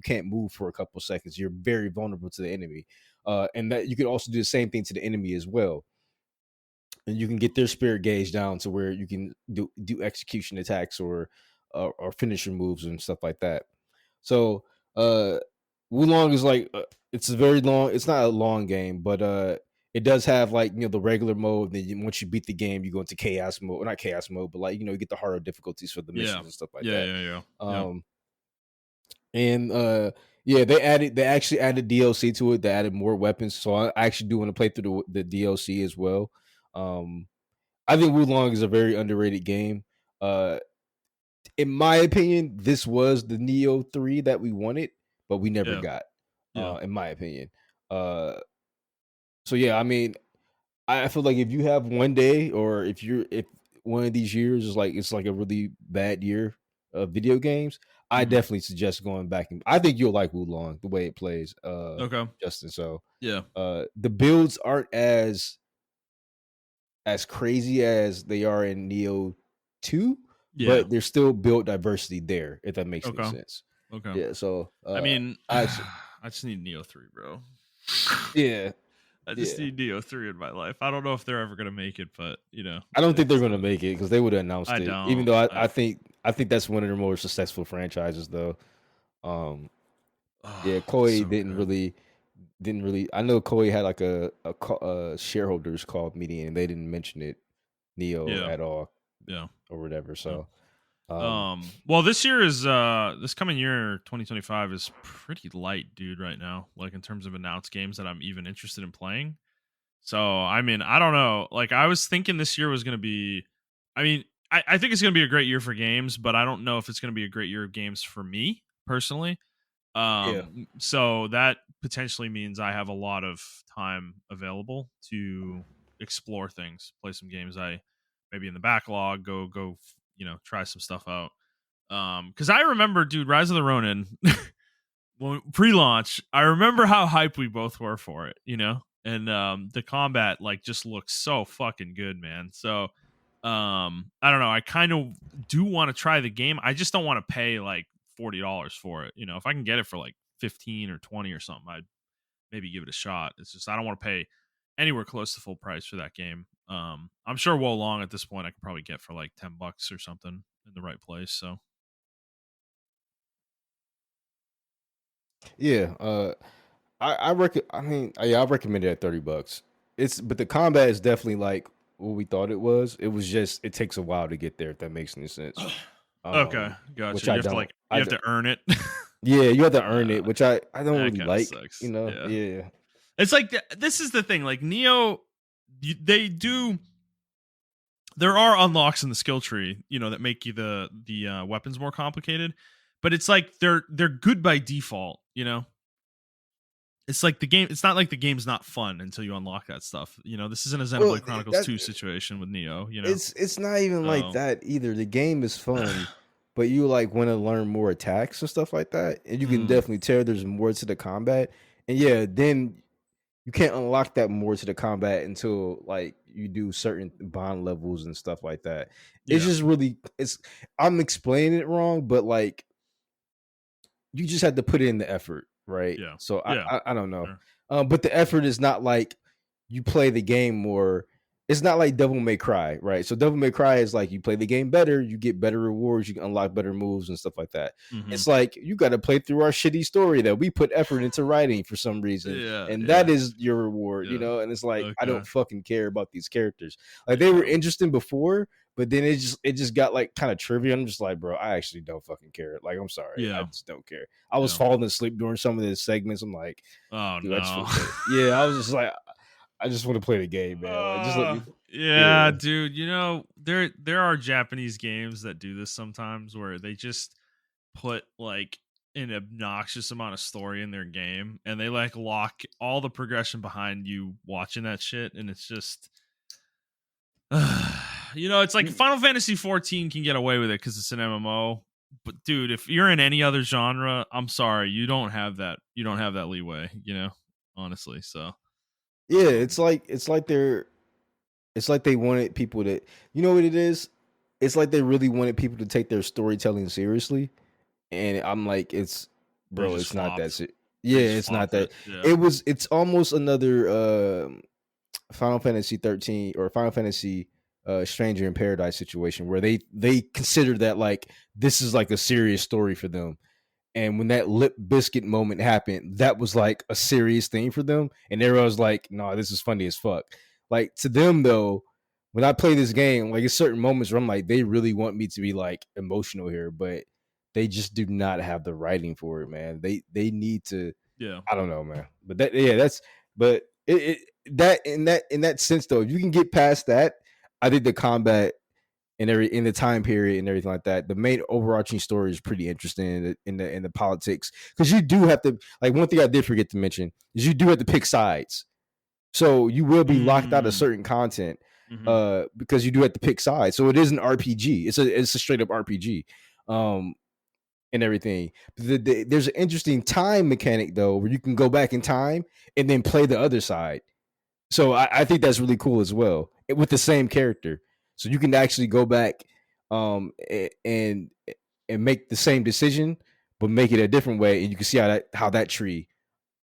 can't move for a couple of seconds. You're very vulnerable to the enemy. And that you can also do the same thing to the enemy as well, and you can get their spirit gauge down to where you can do execution attacks or finisher moves and stuff like that. So uh Wulong is like it's a very long. It's not a long game, but it does have like the regular mode. Then once you beat the game, you go into chaos mode. Well, not chaos mode, but like you get the harder difficulties for the Yeah. missions and stuff like Yeah. that. Yeah. Yeah. Yeah. Um and yeah, they actually added DLC to it. They added more weapons, so I actually do want to play through the DLC as well. Um I think Wulong is a very underrated game. Uh, in my opinion, this was the Neo 3 that we wanted, but we never Yeah. got. Yeah. In my opinion. So yeah, I mean, I feel like if you have one day, or if one of these years is like it's like a really bad year of video games, I Hmm. definitely suggest going back and I think you'll like Wulong the way it plays, Okay. Justin. So Yeah. the builds aren't as crazy as they are in Neo 2, Yeah. but there's still build diversity there, if that makes any Okay. sense. Okay. Yeah, so I mean, I actually I just need Neo 3, bro. yeah, I just yeah. need Neo 3 in my life. I don't know if they're ever gonna make it, but I don't think they're it's gonna make it because they would have announced I it. Even don't. though I, I I think I think that's one of their more successful franchises though. Um oh, yeah, it's Koei so didn't good. really. didn't really. I know Koei had like a shareholders call meeting, and they didn't mention it Neo Yeah, at all yeah, or whatever. yeah. So um, Well, this year is this coming year, 2025 is pretty light, dude. Right now, like in terms of announced games that I'm even interested in playing. So, I mean, I don't know. Like, I was thinking this year was going to be, I mean, I think it's going to be a great year for games, but I don't know if it's going to be a great year of games for me personally. yeah, So that potentially means I have a lot of time available to explore things, play some games I maybe in the backlog, go, try some stuff out. Because I remember, dude, Rise of the Ronin. Well, pre-launch, I remember how hyped we both were for it, and the combat like just looks so fucking good, man. So I don't know, I kind of do want to try the game. I just don't want to pay like $40 for it. If I can get it for like 15 or 20 or something, I'd maybe give it a shot. It's just I don't want to pay anywhere close to full price for that game. I'm sure Wo Long at this point I could probably get for like $10 or something in the right place. So yeah. I mean, yeah, I recommend it at $30. But the combat is definitely like what we thought it was. It was just it takes a while to get there. If that makes any sense. okay, Which gotcha. I You have to don't. like you have to earn it. Yeah, you have to earn uh, it, which I don't that really kind of like. sucks. Yeah. Yeah, It's like this is the thing. Like Neo, they do. There are unlocks in the skill tree, that make you the weapons more complicated. But it's like they're good by default. It's like the game. It's not like the game's not fun until you unlock that stuff. This isn't a well, Xenoblade Chronicles that 2 situation with Neo. it's not even like So that either. The game is fun, but you like want to learn more attacks and stuff like that, and you can mm, definitely tell there's more to the combat. And yeah, then you can't unlock that more to the combat until like you do certain bond levels and stuff like that. It's yeah, just really it's I'm explaining it wrong, but like you just had to put in the effort, right? yeah, So yeah. I don't know, Sure. but the effort is not like you play the game more. It's not like Devil May Cry, right? So Devil May Cry is like you play the game better, you get better rewards, you can unlock better moves and stuff like that. Mm-hmm. It's like you got to play through our shitty story that we put effort into writing for some reason, Yeah, and that yeah, is your reward, yeah. And it's like I Okay. don't fucking care about these characters. Like they were Yeah, interesting before, but then it just got like kind of trivial. I'm just like, bro, I actually don't fucking care. Like, I'm sorry, I yeah, just don't care. I was yeah. falling asleep during some of the segments. I'm like, Oh dude, I just no. want to play. Yeah, I was just like, I just want to play the game, man. Like, just let me. Yeah, Yeah, dude. There are Japanese games that do this sometimes where they just put like an obnoxious amount of story in their game and they like lock all the progression behind you watching that shit, and it's just it's like Final Fantasy 14 can get away with it because it's an MMO. But dude, if you're in any other genre, I'm sorry, you don't have that. You don't have that leeway. Honestly. So, yeah. um, It's like they wanted people to. You know what it is? It's like they really wanted people to take their storytelling seriously, and I'm like, they bro, just it's not that. flopped. Yeah, They just it's not flopped it. that. Yeah. It's almost another Final Fantasy 13 or Final Fantasy Stranger in Paradise situation where they consider that like this is like a serious story for them. And when that lip biscuit moment happened, that was like a serious thing for them. And everyone was like, no, this is funny as fuck. Like to them though, when I play this game, like at certain moments where I'm like, they really want me to be like emotional here, but they just do not have the writing for it, man. They need to Yeah. I don't know, man. But that yeah, that's but it that sense though, if you can get past that, I think the combat in the time period and everything like that, the main overarching story is pretty interesting in the politics because you do have to like one thing I did forget to mention is you do have to pick sides, so you will be locked out of Mm. certain content Hmm. because you do have to pick sides. So it is an RPG. It's a straight up RPG. Um, and everything. There's an interesting time mechanic though, where you can go back in time and then play the other side. So I think that's really cool as well with the same character. So you can actually go back and make the same decision, but make it a different way, and you can see how that tree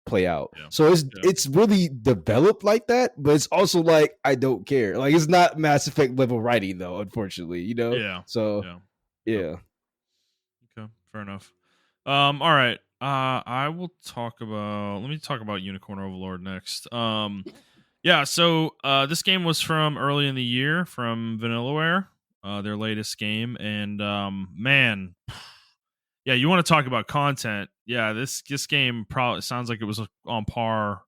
play out. Yeah. So it's Yeah. it's really developed like that, but it's also like I don't care. Like it's not Mass Effect level writing though, unfortunately. Yeah. So Yeah. Yep. yeah. Okay. Fair enough. All right. I will talk about. Let me talk about Unicorn Overlord next. Yeah. So this game was from early in the year from Vanillaware, their latest game, and man, yeah, you want to talk about content? Yeah, this game probably sounds like it was on par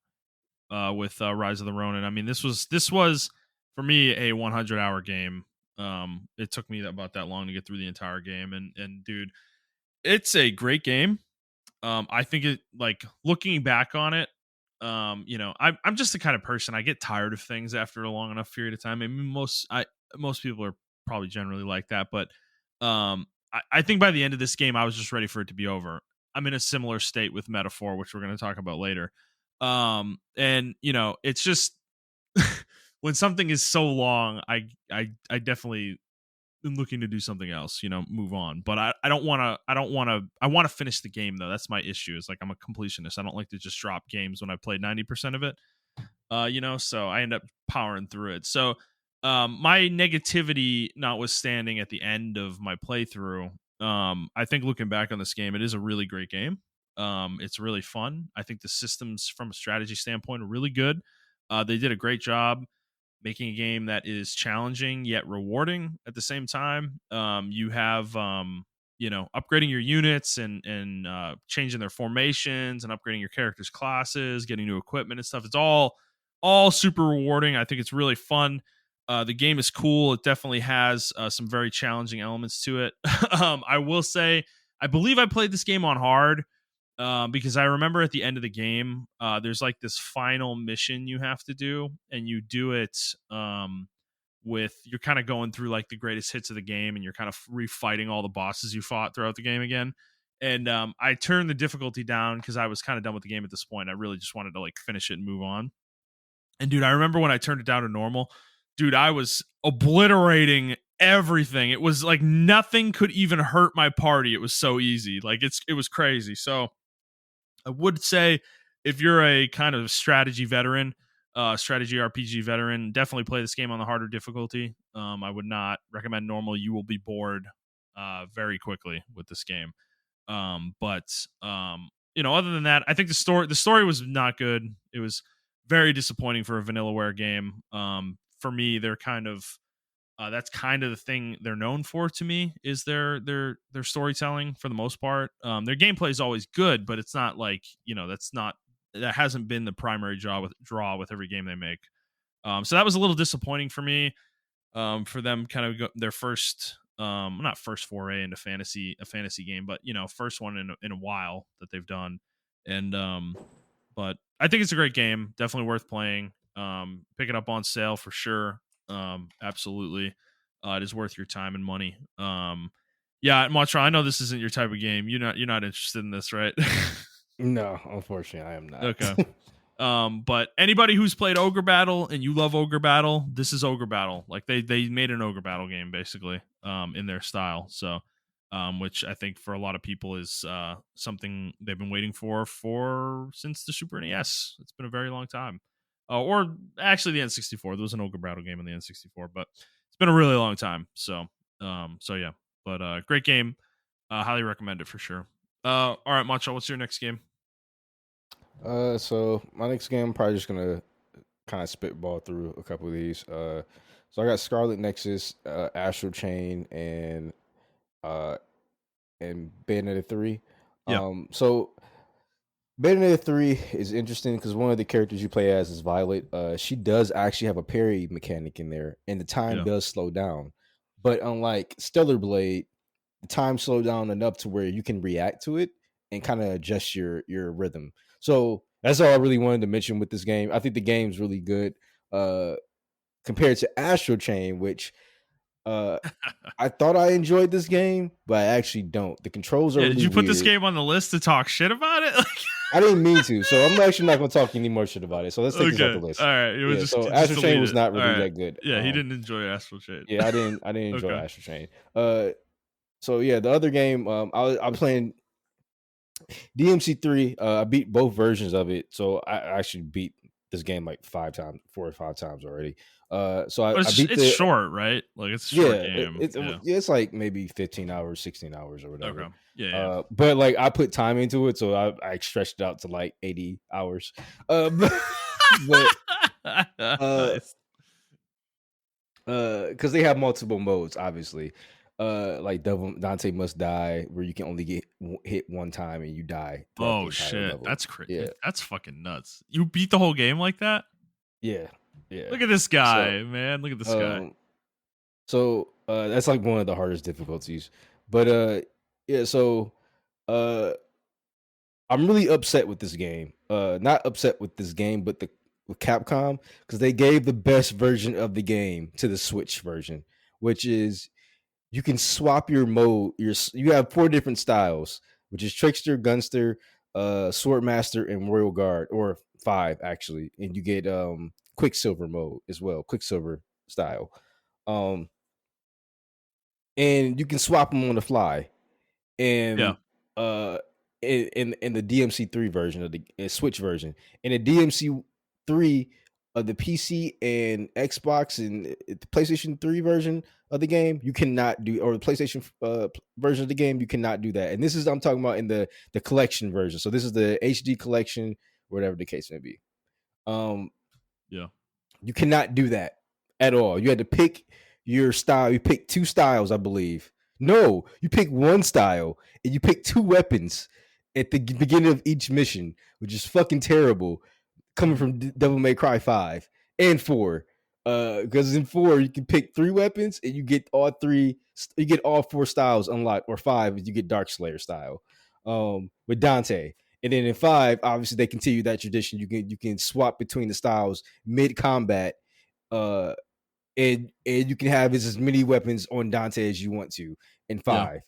with Rise of the Ronin. I mean, this was for me a 100-hour game. It took me about that long to get through the entire game, and dude, it's a great game. I think it like looking back on it, I'm just the kind of person I get tired of things after a long enough period of time. I mean, most people are probably generally like that, but I think by the end of this game, I was just ready for it to be over. I'm in a similar state with Metaphor, which we're going to talk about later. And it's just when something is so long, I definitely looking to do something else, move on. But I don't want to. I want to finish the game though. That's my issue. Is like I'm a completionist. I don't like to just drop games when I played 90% of it. So I end up powering through it. So my negativity notwithstanding, at the end of my playthrough, I think looking back on this game, it is a really great game. It's really fun. I think the systems from a strategy standpoint are really good. They did a great job making a game that is challenging yet rewarding at the same time. You have upgrading your units and changing their formations and upgrading your characters' classes, getting new equipment and stuff. It's all super rewarding. I think it's really fun. The game is cool. It definitely has some very challenging elements to it. I will say, I believe I played this game on hard because I remember at the end of the game, there's like this final mission you have to do, and you do it with you're kind of going through like the greatest hits of the game, and you're kind of refighting all the bosses you fought throughout the game again. And I turned the difficulty down because I was kind of done with the game at this point. I really just wanted to like finish it and move on. And dude, I remember when I turned it down to normal, dude, I was obliterating everything. It was like nothing could even hurt my party. It was so easy. Like it was crazy. So I would say if you're a kind of strategy veteran, strategy RPG veteran, definitely play this game on the harder difficulty. I would not recommend normal. You will be bored very quickly with this game. But other than that, I think the story was not good. It was very disappointing for a Vanillaware game. For me, they're kind of that's kind of the thing they're known for to me is their storytelling for the most part. Their gameplay is always good, but it's not like that hasn't been the primary draw with every game they make. So that was a little disappointing for me. For them, kind of their first, not first foray into a fantasy game, but first one in a while that they've done. And but I think it's a great game, definitely worth playing. Pick it up on sale for sure. Absolutely, it is worth your time and money. Yeah, Montrell, I know this isn't your type of game. You're not interested in this, right? No, unfortunately, I am not. Okay. But anybody who's played Ogre Battle and you love Ogre Battle, this is Ogre Battle. Like they made an Ogre Battle game basically, in their style. So, which I think for a lot of people is something they've been waiting for since the Super NES. It's been a very long time. Or actually the N64. There was an Ogre Battle game on the N64, but it's been a really long time. So yeah. But great game. Highly recommend it for sure. All right, Macho, what's your next game? So my next game, I'm probably just gonna kind of spitball through a couple of these. So I got Scarlet Nexus, Astral Chain, uh, and Bayonetta 3. Yeah, So Bayonetta 3 is interesting because one of the characters you play as is Violet. She does actually have a parry mechanic in there, and the time yeah. does slow down. But unlike Stellar Blade, the time slowed down enough to where you can react to it and kind of adjust your rhythm. So that's all I really wanted to mention with this game. I think the game's really good compared to Astral Chain, which uh, I thought I enjoyed this game, but I actually don't. The controls are Yeah, did really you put this weird. game on the list to talk shit about it? I didn't mean to, so I'm actually not going to talk any more shit about it. So let's take this off the Okay, all list. right. It was Yeah, so just Astral Chain delete was it. not All really right. that good. Yeah, he didn't enjoy Astral Chain. Yeah, I didn't enjoy Okay. Astral Chain. So yeah, the other game, I was playing DMC3. I beat both versions of it, so I actually beat this game like 4 or 5 times already. So But I beat it's the short, right? Like it's a short yeah, game. Yeah. it's like maybe 15 hours, 16 hours or whatever. Okay. Yeah. But like I put time into it, so I stretched it out to like 80 hours. But but Yeah. uh Nice. because they have multiple modes, obviously. Like Devil Dante Must Die, where you can only get hit one time and you die throughout the Oh entire shit, level. that's Yeah, that's fucking nuts. You beat the whole game like that? yeah, yeah. Look at this So guy, man. Look at this guy. um, that's like one of the hardest difficulties. But yeah. So uh, I'm really upset with this game. Not upset with this game, but with Capcom because they gave the best version of the game to the Switch version, which is you can swap your mode. You have 4 different styles, which is Trickster, Gunster, Swordmaster, and Royal Guard, or 5 actually, and you get Quicksilver mode as well, Quicksilver style, um, and you can swap them on the fly. Yeah. And uh in the DMC3 version of the Switch version, in the DMC3 of the PC and Xbox and the PlayStation 3 version of the game, you cannot do, or the PlayStation version of the game, you cannot do that. And this is I'm talking about in the collection version. So this is the HD collection, whatever the case may be. Um, Yeah. you cannot do that at all. You had to pick your style. You pick 2 styles, I believe. No, you pick 1 style and you pick 2 weapons at the beginning of each mission, which is fucking terrible. Coming from Devil May Cry 5 and 4. Because in 4 you can pick 3 weapons and you get all 3. You get all 4 styles unlocked, or 5 if you get Dark Slayer style. With Dante, and then in 5, obviously they continue that tradition. You can swap between the styles mid combat, uh, and you can have as many weapons on Dante as you want to in Yeah. 5.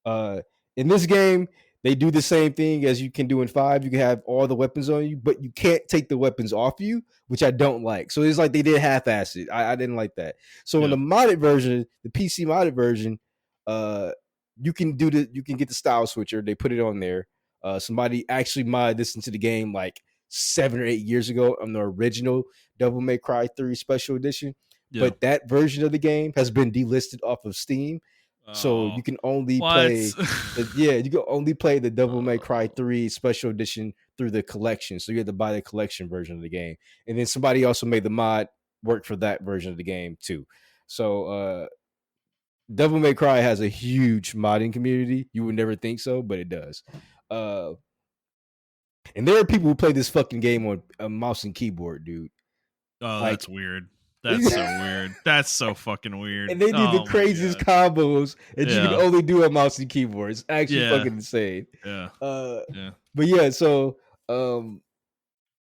Uh, in this game, they do the same thing as you can do in 5. You can have all the weapons on you, but you can't take the weapons off you, which I don't like. So it's like they did half-ass it. I didn't like that. So in Yeah. the modded version, the PC modded version, uh, you can get the style switcher. They put it on there. Somebody actually modded this into the game like 7 or 8 years ago on the original Devil May Cry 3 Special Edition. Yeah. But that version of the game has been delisted off of Steam, so Oh. you can only What? play you can only play the Devil May Cry Oh. 3 Special Edition through the collection. So you have to buy the collection version of the game. And then somebody also made the mod work for that version of the game too. So Devil May Cry has a huge modding community. You would never think so, but it does. Uh and there are people who play this fucking game on a mouse and keyboard, dude. Oh, Like that's weird. That's so weird. That's so fucking weird. and they do the Oh my craziest god. combos that you can Yeah. only do on mouse and keyboard. It's actually Yeah. fucking insane. Yeah. Uh, Yeah. but yeah, so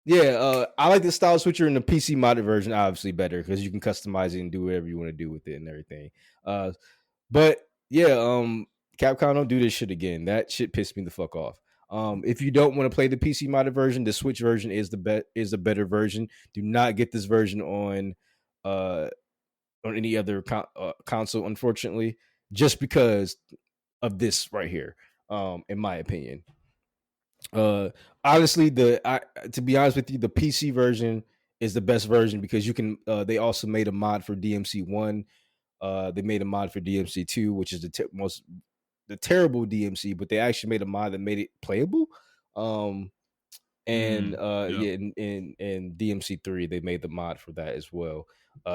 yeah, I like the style switcher in the PC modded version obviously better because you can customize it and do whatever you want to do with it and everything. But yeah, Capcom don't do this shit again. That shit pissed me the fuck off. If you don't want to play the PC modded version, the Switch version is the better version. Do not get this version uh on any other console, unfortunately, just because of this right here. In my opinion, honestly, to be honest with you, the PC version is the best version because you can. They also made a mod for DMC1. They made a mod for DMC2, which is the terrible DMC, but they actually made a mod that made it playable. And Yeah. yeah, in DMC3 they made the mod for that as well.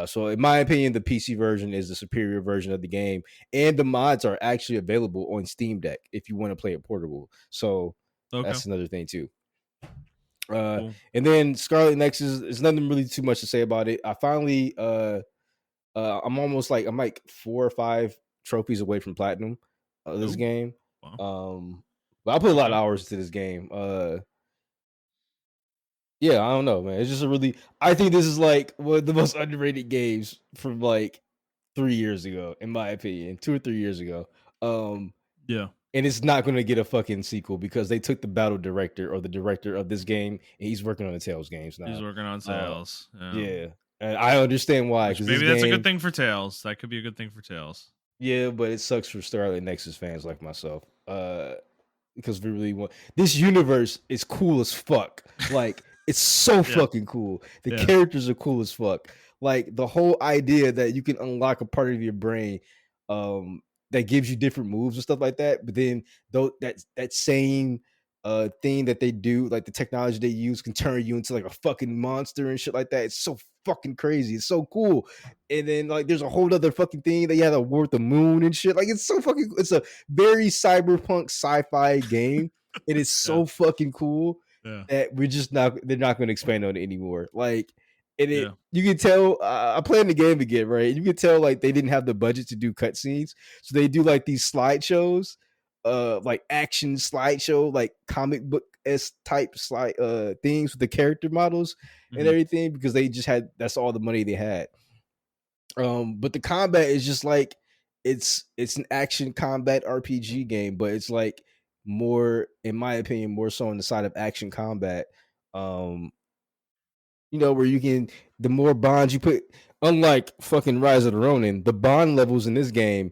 So in my opinion, the PC version is the superior version of the game, and the mods are actually available on Steam Deck if you want to play it portable. So Okay. that's another thing too. Uh, Cool. and then Scarlet Nexus, there's nothing really too much to say about it. I finally, I'm like 4 or 5 trophies away from platinum of this Oh. game. Wow. But I put a lot of Okay. hours into this game. Yeah, I don't know, man. It's just I think this is like one of the most underrated games from like 3 years ago, in my opinion, 2 or 3 years ago. Yeah. And it's not going to get a fucking sequel because they took the battle director or the director of this game, and he's working on the Tales games He's now. working on sales. Yeah. Yeah, and I understand why, Which because this maybe that's a good game, thing for Tails. That could be a good thing for Tails. yeah, but it sucks for Scarlet Nexus fans like myself. Because we really want this universe is cool as fuck. Like It's so Yeah. fucking cool. The Yeah. characters are cool as fuck. Like the whole idea that you can unlock a part of your brain um that gives you different moves and stuff like that. But then though that same thing that they do, like the technology they use can turn you into like a fucking monster and shit like that. It's so fucking crazy. It's so cool. And then like there's a whole other fucking thing that you have to warp the moon and shit. Like it's so fucking it's a very cyberpunk sci-fi game. It is Yeah. so fucking cool Yeah. that we're just not they're not going to expand on it anymore. Like and it Yeah. you can tell I'm playing the game again, right? You can tell like they didn't have the budget to do cutscenes. So they do like these slideshows, like action slideshow, like comic book s type slide things with the character models and Mhm. everything because they just had that's all the money they had. But the combat is just like it's an action combat RPG game, but it's like more, in my opinion, more so on the side of action combat. Um, where you can the more bonds you put, unlike fucking Rise of the Ronin, the bond levels in this game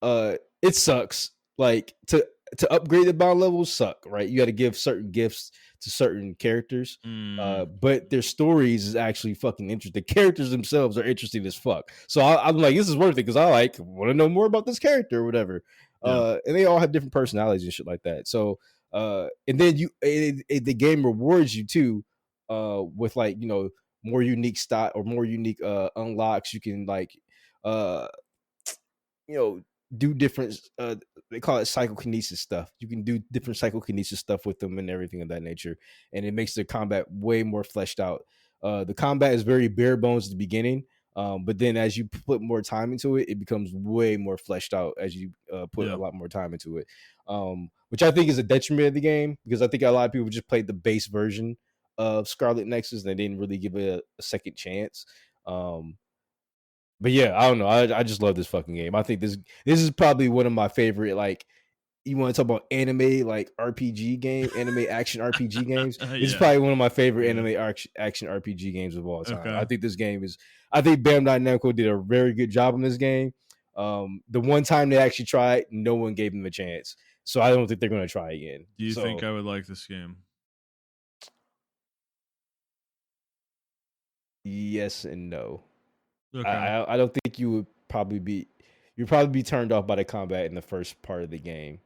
it sucks. Like to upgrade the bond levels suck, right? You got to give certain gifts to certain characters. Mm. But their stories is actually fucking interesting. The characters themselves are interesting as fuck. So I'm like, this is worth it because I like want to know more about this character or whatever. Yeah. And they all have different personalities and shit like that. So and then the game rewards you too, with like more unique style or more unique unlocks. You can like uh you know do different they call it psychokinesis stuff. You can do different psychokinesis stuff with them and everything of that nature, and it makes the combat way more fleshed out. The combat is very bare bones at the beginning, but then as you put more time into it, it becomes way more fleshed out as you put a Yeah. lot more time into it, which I think is a detriment of the game because I think a lot of people just played the base version of Scarlet Nexus and they didn't really give it a second chance. But yeah, I don't know. I just love this fucking game. I think this is probably one of my favorite. Like, you want to talk about anime like RPG game, anime action RPG games. This is Yeah. probably one of my favorite Yeah. anime action RPG games of all time. Okay. I think this game is. I think Bandai Namco did a very good job on this game. The one time they actually tried, no one gave them a chance. So I don't think they're going to try again. Do you think So I would like this game? yes and no. I Okay. I, I don't think you'd probably be turned off by the combat in the first part of the game.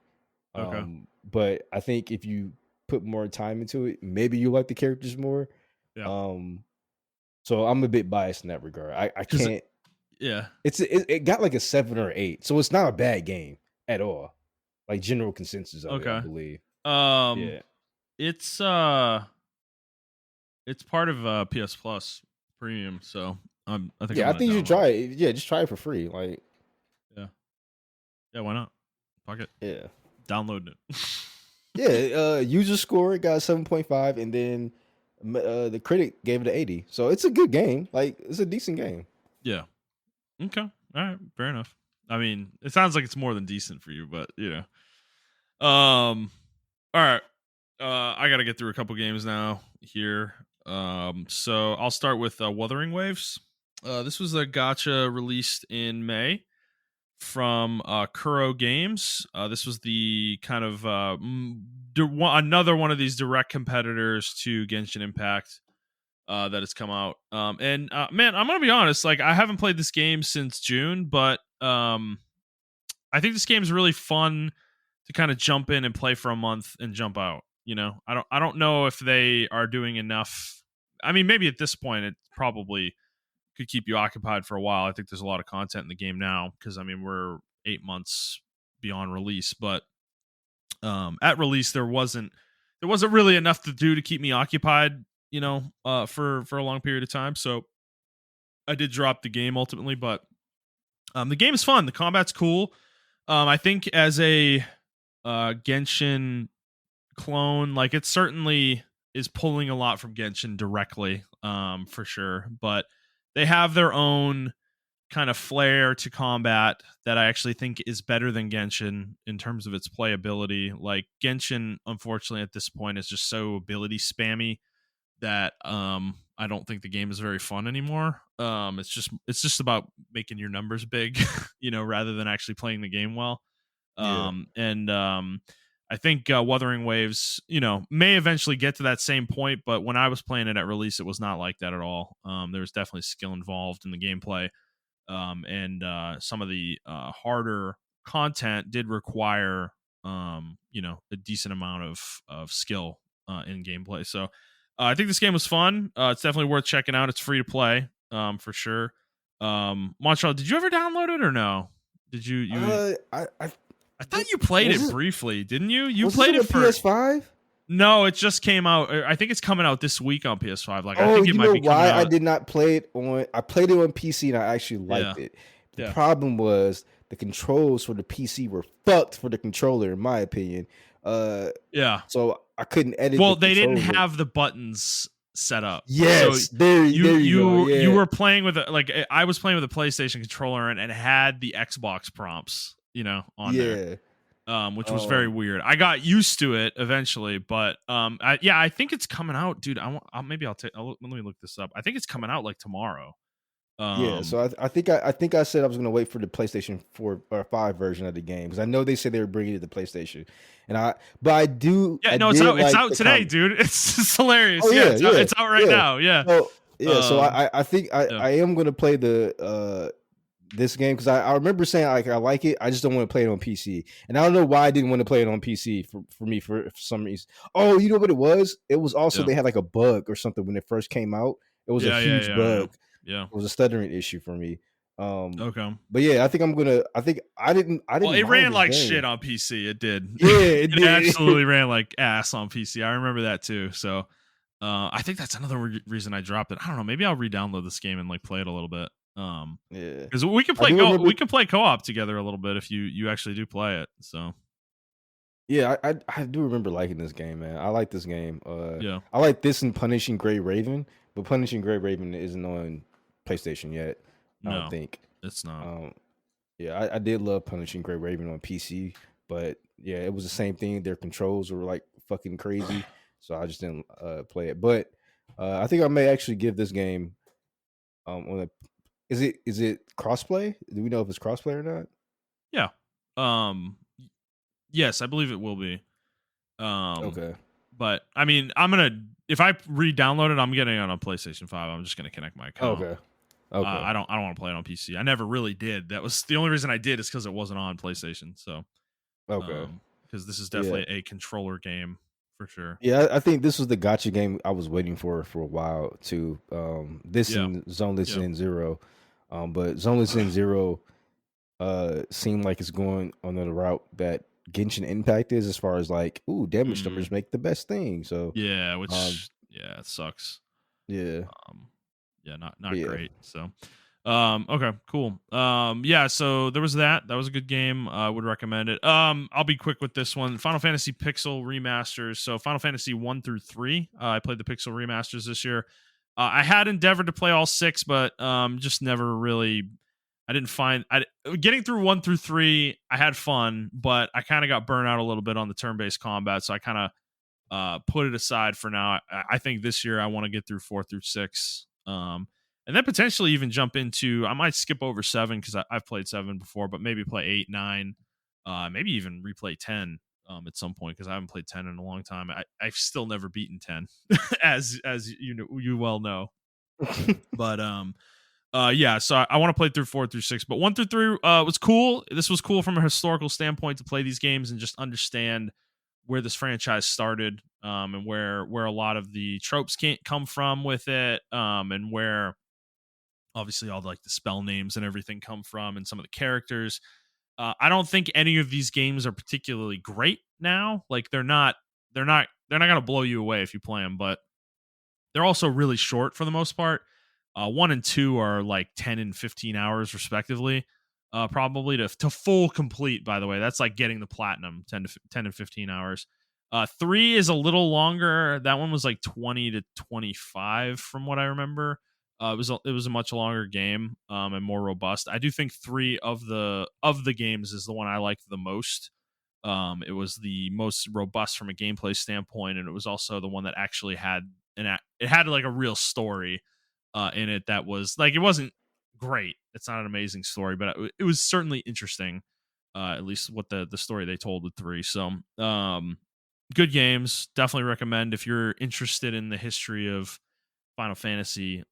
Okay. But I think if you put more time into it, maybe you like the characters more. Yeah. Um, so I'm a bit biased in that regard. I Because can't. yeah. It got like a 7 or 8, so it's not a bad game at all. Like general consensus of it, I Okay. believe. Um. Yeah, It's It's part of PS Plus Premium, so I think I'm yeah. I gonna think you should download it. try it. Yeah, just try it for free. Like, Yeah. Yeah. Why not? Fuck it. yeah, Download it. yeah. User score it got 7.5, and then the critic gave it an 80. So it's a good game. Like, it's a decent game. Yeah. Okay. All right. Fair enough. I mean, it sounds like it's more than decent for you, but you know. All right. I got to get through a couple games now here. So I'll start with Wuthering Waves. This was a gotcha released in May from Kuro Games. This was the kind of another one of these direct competitors to Genshin Impact that has come out. And man, I'm gonna be honest. Like, I haven't played this game since June, but I think this game is really fun to kind of jump in and play for a month and jump out. You know, I don't know if they are doing enough. I mean, maybe at this point it probably could keep you occupied for a while. I think there's a lot of content in the game now because I mean we're 8 months beyond release, but at release there wasn't really enough to do to keep me occupied. You know, for a long period of time. So I did drop the game ultimately, but the game is fun. The combat's cool. I think as a Genshin clone, like it certainly is pulling a lot from Genshin directly, for sure. But they have their own kind of flair to combat that I actually think is better than Genshin in terms of its playability. Like Genshin, unfortunately, at this point is just so ability spammy that I don't think the game is very fun anymore. It's just about making your numbers big, you know, rather than actually playing the game well. Yeah. And I think Wuthering Waves, may eventually get to that same point, but when I was playing it at release, it was not like that at all. There was definitely skill involved in the gameplay, and some of the harder content did require, a decent amount of skill in gameplay. So I think this game was fun. It's definitely worth checking out. It's free to play, for sure. Montrell, did you ever download it or no? Did you? I thought you played was it this briefly, didn't you? You was this played on it the for PS5? no, it just came out. I think it's coming out this week on PS5. Like I Oh, think it you might know be coming why I out. did not play it on? I played it on PC and I actually Yeah, liked it. The yeah, problem was the controls for the PC were fucked for the controller, in my opinion. yeah. So I couldn't edit the Well, they didn't controls. have the buttons set up. So Yes, there you go. you Yeah, were playing with I was playing with a PlayStation controller and it had the Xbox prompts, on there. yeah. Which was very weird. I got used to it eventually, but I think it's coming out, dude. Let me look this up. I think it's coming out like tomorrow. Yeah, Um, so I think I said I was gonna wait for the PlayStation 4 or 5 version of the game because I know they said they were bringing it to PlayStation, and yeah, I no, it's did out. It's like out the today, dude. It's hilarious. Oh Yeah, yeah, yeah, it's out right yeah. now. Yeah. So Um, I think yeah. I am gonna play the this game because I remember saying like I like it. I just don't want to play it on PC, and I don't know why I didn't want to play it on PC for me for some reason. Oh, you know what it was? It was also Yeah. they had like a bug or something when it first came out. It was a Yeah. Yeah. huge Yeah. Yeah. bug. Yeah. It was a stuttering issue for me. Um, Okay. but yeah, I think I'm gonna. I think I Well, didn't it mind ran this like shit game. on PC. It did. Yeah, it It did. absolutely ran like ass on PC. I remember that too. So, I think that's another reason I dropped it. I don't know. Maybe I'll re-download this game and like play it a little bit. Yeah, Because we can I play do go remember. we can play co-op together a little bit if you actually do play it. So Yeah, I do remember liking this game, man. I like this game. yeah, I like this and Punishing Gray Raven, but Punishing Gray Raven isn't on PlayStation yet. I don't no, think. it's not. Um, yeah, I did love Punishing Gray Raven on PC, but yeah, it was the same thing. Their controls were like fucking crazy, so I just didn't play it. But I think I may actually give this game on a. Is it crossplay? Do we know if it's crossplay or not? Yeah. Yes, I believe it will be. Um, Okay. but I mean, if I re-download it, I'm getting it on a PlayStation 5. I'm just gonna connect my account. Okay. Okay. I don't want to play it on PC. I never really did. That was the only reason I did is because it wasn't on PlayStation. So, Okay. because this is Yeah. definitely a controller game for sure. Yeah, I think this was the gotcha game I was waiting for a while too. This Yeah. and Zoneless Yeah. End Zero, but Zoneless End Zero seemed like it's going on the route that Genshin Impact is, as far as like, ooh, damage Mm, numbers make the best thing. So, yeah. um, It sucks. yeah, Um, yeah, but not yeah, great. So, okay, cool. Yeah, so there was that. That was a good game. I would recommend it. I'll be quick with this one. Final Fantasy Pixel remasters. So Final Fantasy 1 through 3. I played the Pixel remasters this year. I had endeavored to play all 6, but just never really. I didn't find I getting through 1 through 3. I had fun, but I kind of got burnt out a little bit on the turn-based combat, so I kind of put it aside for now. I think this year I want to get through 4 through 6, and then potentially even jump into. I might skip over 7 because I've played 7 before, but maybe play 8, 9, maybe even replay 10 at some point because I haven't played 10 in a long time. I've still never beaten 10, as you well know. But yeah, so I want to play through 4 through 6, but 1 through 3 was cool. This was cool from a historical standpoint to play these games and just understand where this franchise started, and where a lot of the tropes can't come from with it, and where obviously all like the spell names and everything come from, and some of the characters. I don't think any of these games are particularly great now. Like they're not gonna blow you away if you play them, but they're also really short for the most part. 1 and 2 are like 10 and 15 hours respectively. Probably to full complete. By the way, that's like getting the platinum 10 and 15 hours. 3 is a little longer. That one was like 20 to 25 from what I remember. It was a much longer game, and more robust. I do think 3 of the games is the one I liked the most. It was the most robust from a gameplay standpoint, and it was also the one that actually had it had like a real story in it that was like it wasn't great. It's not an amazing story, but it was certainly interesting. At least what the story they told with 3. So, good games. Definitely recommend if you're interested in the history of Final Fantasy.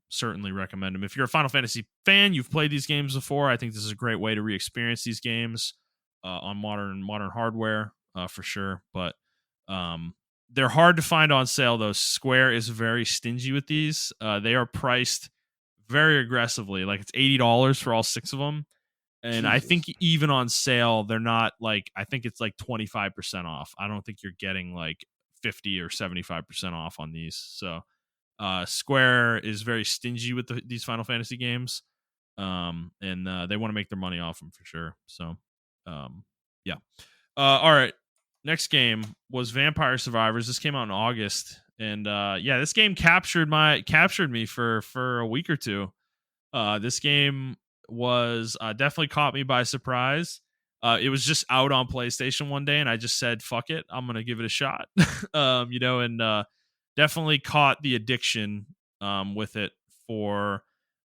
Certainly recommend them. If you're a Final Fantasy fan, you've played these games before. I think this is a great way to re-experience these games on modern hardware for sure. But um, they're hard to find on sale though. Square is very stingy with these. They are priced very aggressively. Like it's $80 for all 6 of them. And I think Jesus. even on sale, they're not like, I think it's like 25% off. I don't think you're getting like 50 or 75% off on these. So Square is very stingy with these Final Fantasy games, and they want to make their money off them for sure. So, yeah. All right. Next game was Vampire Survivors. This came out in August, and yeah, this game captured me for a week or two. This game was definitely caught me by surprise. It was just out on PlayStation one day, and I just said, "Fuck it, I'm gonna give it a shot." And definitely caught the addiction with it for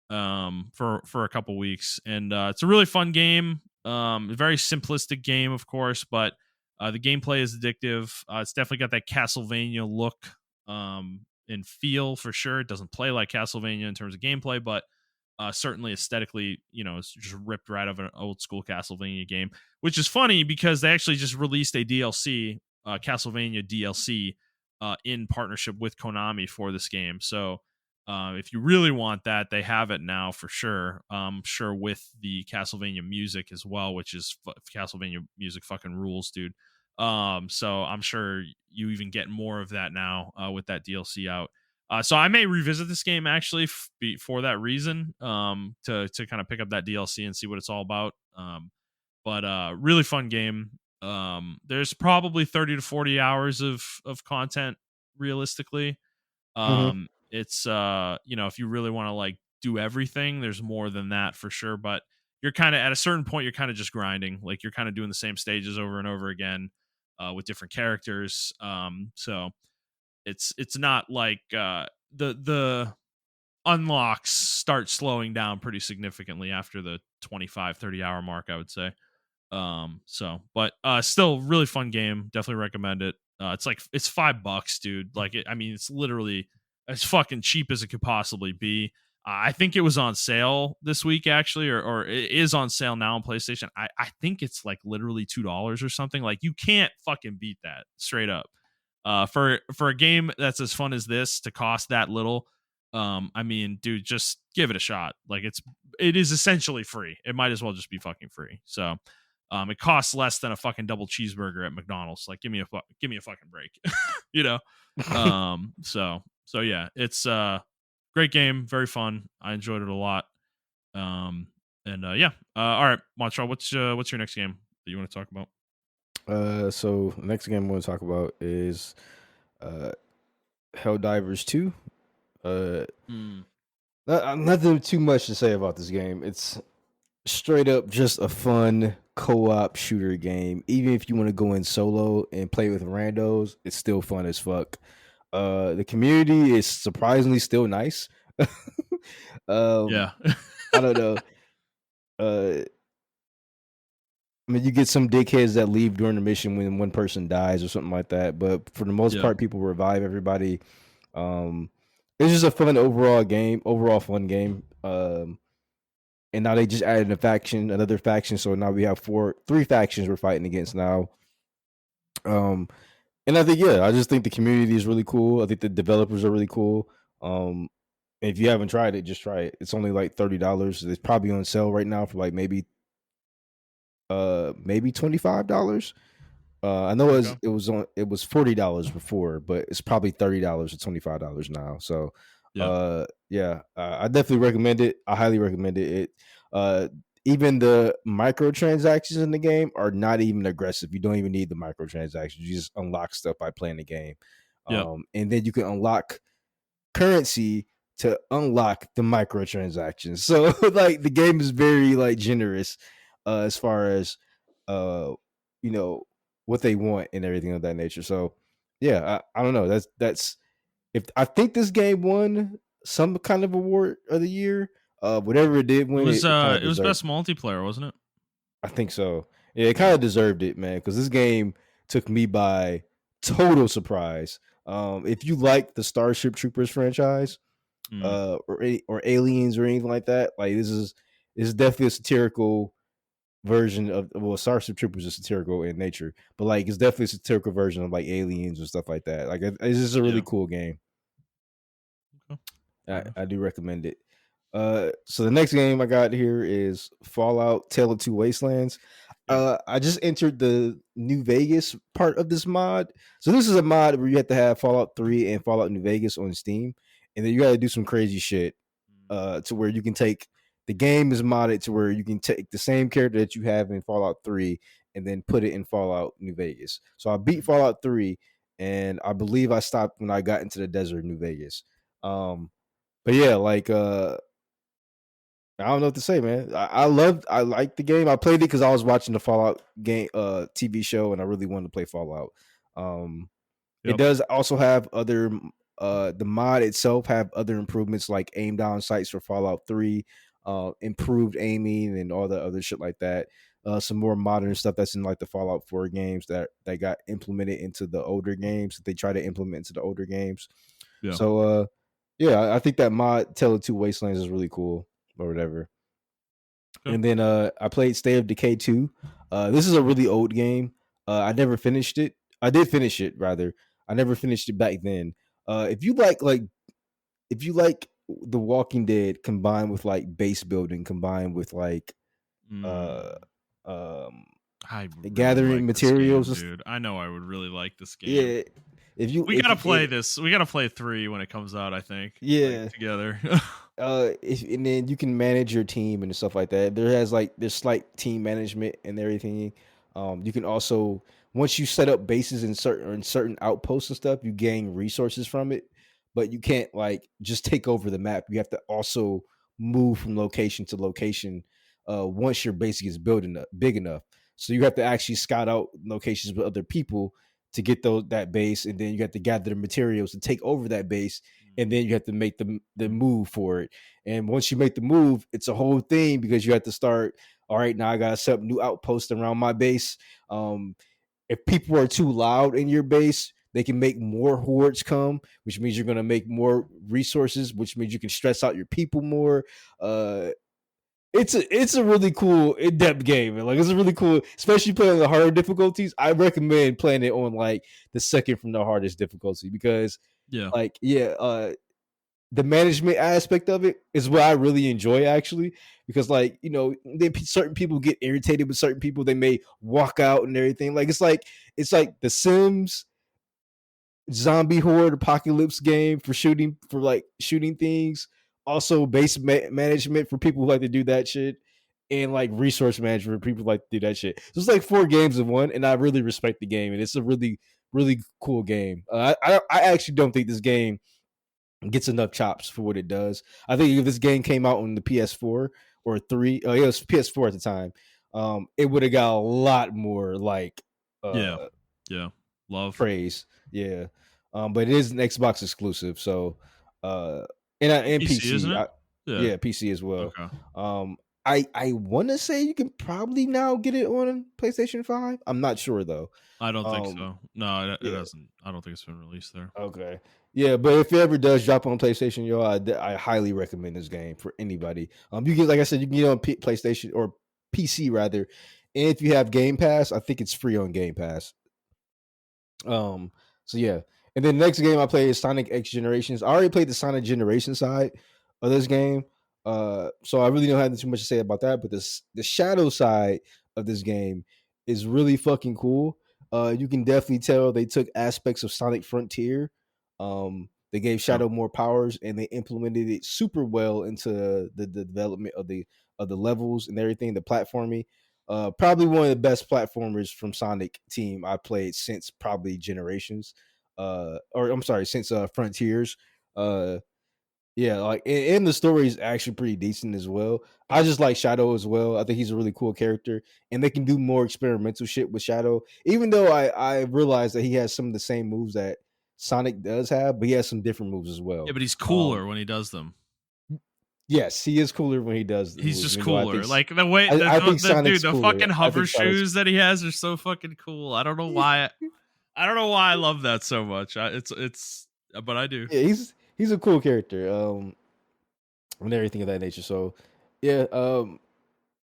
for a couple weeks, and it's a really fun game. A very simplistic game, of course, but the gameplay is addictive. It's definitely got that Castlevania look and feel for sure. It doesn't play like Castlevania in terms of gameplay, but certainly aesthetically, it's just ripped right out of an old school Castlevania game, which is funny because they actually just released a DLC, Castlevania DLC, in partnership with Konami for this game. So if you really want that, they have it now for sure. Sure, with the Castlevania music as well, which is Castlevania music fucking rules, dude. So I'm sure you even get more of that now with that DLC out. So I may revisit this game actually for that reason, to kind of pick up that DLC and see what it's all about. But really fun game. There's probably 30 to 40 hours of content realistically. Hmm. It's if you really want to like do everything, there's more than that for sure. But you're kind of at a certain point, you're kind of just grinding. Like you're kind of doing the same stages over and over again with different characters. So it's not like the unlocks start slowing down pretty significantly after the 25-30 hour mark, I would say. But still really fun game, definitely recommend it. It's $5, dude. I mean, it's literally as fucking cheap as it could possibly be. I think it was on sale this week actually, or it is on sale now on PlayStation. I think it's like literally $2 or something. Like you can't fucking beat that straight up. For a game that's as fun as this to cost that little, I mean, dude, just give it a shot. Like it is essentially free. It might as well just be fucking free. So, it costs less than a fucking double cheeseburger at McDonald's. Like, give me a fucking break, you know. So yeah, it's great game, very fun. I enjoyed it a lot. And yeah, all right, Montreal, what's your next game that you want to talk about? So the next game I want to talk about is uh Helldivers 2. Uh Mm, Nothing too much to say about this game. It's straight up just a fun co-op shooter game. Even if you want to go in solo and play with randos, it's still fun as fuck. The community is surprisingly still nice. um yeah, I don't know. Uh I mean, you get some dickheads that leave during the mission when one person dies or something like that, but for the most yeah, part, people revive everybody. Um, it's just a fun overall game, overall fun game. And now they just added another faction, so now we have three factions we're fighting against now. Um, and I think, yeah, I just think the community is really cool. I think the developers are really cool. Um, if you haven't tried it, just try it. It's only like $30. It's probably on sale right now for like maybe $25. I know okay, it was $40 before, but it's probably $30 or $25 now. So, yeah, yeah, I definitely recommend it. I highly recommend it. Even the microtransactions in the game are not even aggressive. You don't even need the microtransactions. You just unlock stuff by playing the game, yeah, and then you can unlock currency to unlock the microtransactions. So like the game is very like generous as far as uh you know what they want and everything of that nature. So yeah, I don't know. That's if I think this game won some kind of award of the year. Whatever it did win, it kind of it was deserved. best multiplayer, wasn't it? I think so. Yeah, it kind Yeah. of deserved it, man, because this game took me by total surprise. If you like the Starship Troopers franchise, Mm, or Aliens or anything like that, like this is definitely a satirical version of, well, Starship Troopers is satirical in nature, but like it's definitely a satirical version of like Aliens and stuff like that. Like it's just a really yeah. cool game. Okay. Fair I, enough. I do recommend it. So the next game I got here is Fallout Tale of Two Wastelands. Yeah. I just entered the New Vegas part of this mod. So this is a mod where you have to have Fallout 3 and Fallout New Vegas on Steam, and then you got to do some crazy shit Mm, to where you can take the game is modded to where you can take the same character that you have in Fallout 3 and then put it in Fallout New Vegas. So I beat mm, Fallout 3, and I believe I stopped when I got into the desert of New Vegas. But yeah, like I don't know what to say, man. I liked the game. I played it because I was watching the Fallout game TV show, and I really wanted to play Fallout. Um, it yep. does also have other the mod itself have other improvements like aim down sights for Fallout 3, improved aiming and all the other shit like that. Some more modern stuff that's in like the Fallout 4 games that got implemented into the older games that they try to implement into the older games. Yeah. So yeah, I think that mod Tale of Two Wastelands is really cool or whatever. Okay. And then I played State of Decay 2. This is a really old game. I never finished it. I did finish it rather. I never finished it back then. If you like if you like The Walking Dead combined with like base building combined with like uh Mm, um I would really gathering like this game, materials dude. I know I would really like this game. yeah, if you We if gotta you play it, this. We gotta play 3 when it comes out, I think. Like yeah, together. and then you can manage your team and stuff like that. There's slight team management and everything. You can also, once you set up bases in certain outposts and stuff, you gain resources from it. But you can't like just take over the map. You have to also move from location to location once your base gets big enough. So you have to actually scout out locations with other people to get that base, and then you have to gather the materials to take over that base, and then you have to make the move for it. And once you make the move, it's a whole thing because you have to start. All right, now I gotta set up new outposts around my base. If people are too loud in your base, they can make more hordes come, which means you're gonna make more resources, which means you can stress out your people more. Uh, it's a really cool in depth game, and like it's a really cool, especially playing on the harder difficulties. I recommend playing it on like the second from the hardest difficulty because, Yeah. like, yeah, the management aspect of it is what I really enjoy actually, because like certain people get irritated with certain people, they may walk out and everything. Like it's like The Sims zombie horde apocalypse game for like shooting things. Also, base management for people who like to do that shit, and like resource management for people who like to do that shit. So it's like four games in one, and I really respect the game, and it's a really cool game. I actually don't think this game gets enough chops for what it does. I think if this game came out on the PS4 or three, it was PS4 at the time, it would have got a lot more like Yeah. uh Yeah. Love. praise. Yeah. But it is an Xbox exclusive, so uh and PC, isn't PC. it? Yeah. Yeah, PC as well. Okay. Um I want to say you can probably now get it on PlayStation 5. I'm not sure though. I don't think Um so. No, it yeah, hasn't. I don't think it's been released there. okay. Yeah, but if it ever does drop on PlayStation, yo, I highly recommend this game for anybody. You can, like I said, you can get it on PlayStation or PC rather. And if you have Game Pass, I think it's free on Game Pass. Um, so yeah. And then next game I play is Sonic X Generations. I already played the Sonic Generation side of this game. So I really don't have too much to say about that. But the shadow side of this game is really fucking cool. You can definitely tell they took aspects of Sonic Frontier. They gave Yeah. Shadow more powers and they implemented it super well into the development of the levels and everything, the platforming. Probably one of the best platformers from Sonic Team I played since probably Generations. Or I'm sorry, since Frontiers. Uh, yeah, like and the story is actually pretty decent as well. I just like Shadow as well. I think he's a really cool character, and they can do more experimental shit with Shadow. Even though I realize that he has some of the same moves that Sonic does have, but he has some different moves as Yeah, well. but he's Um, cooler when he does them. Yes, he is cooler when he does the He's moves. just Even though cooler. Like the way I think the dude, Sonic's the cooler. fucking I hover think Sonic's shoes that he has are so fucking cool. I don't know why. I don't know why I love that so much. It's, but I do. yeah, he's a cool character. And everything of that nature. So yeah,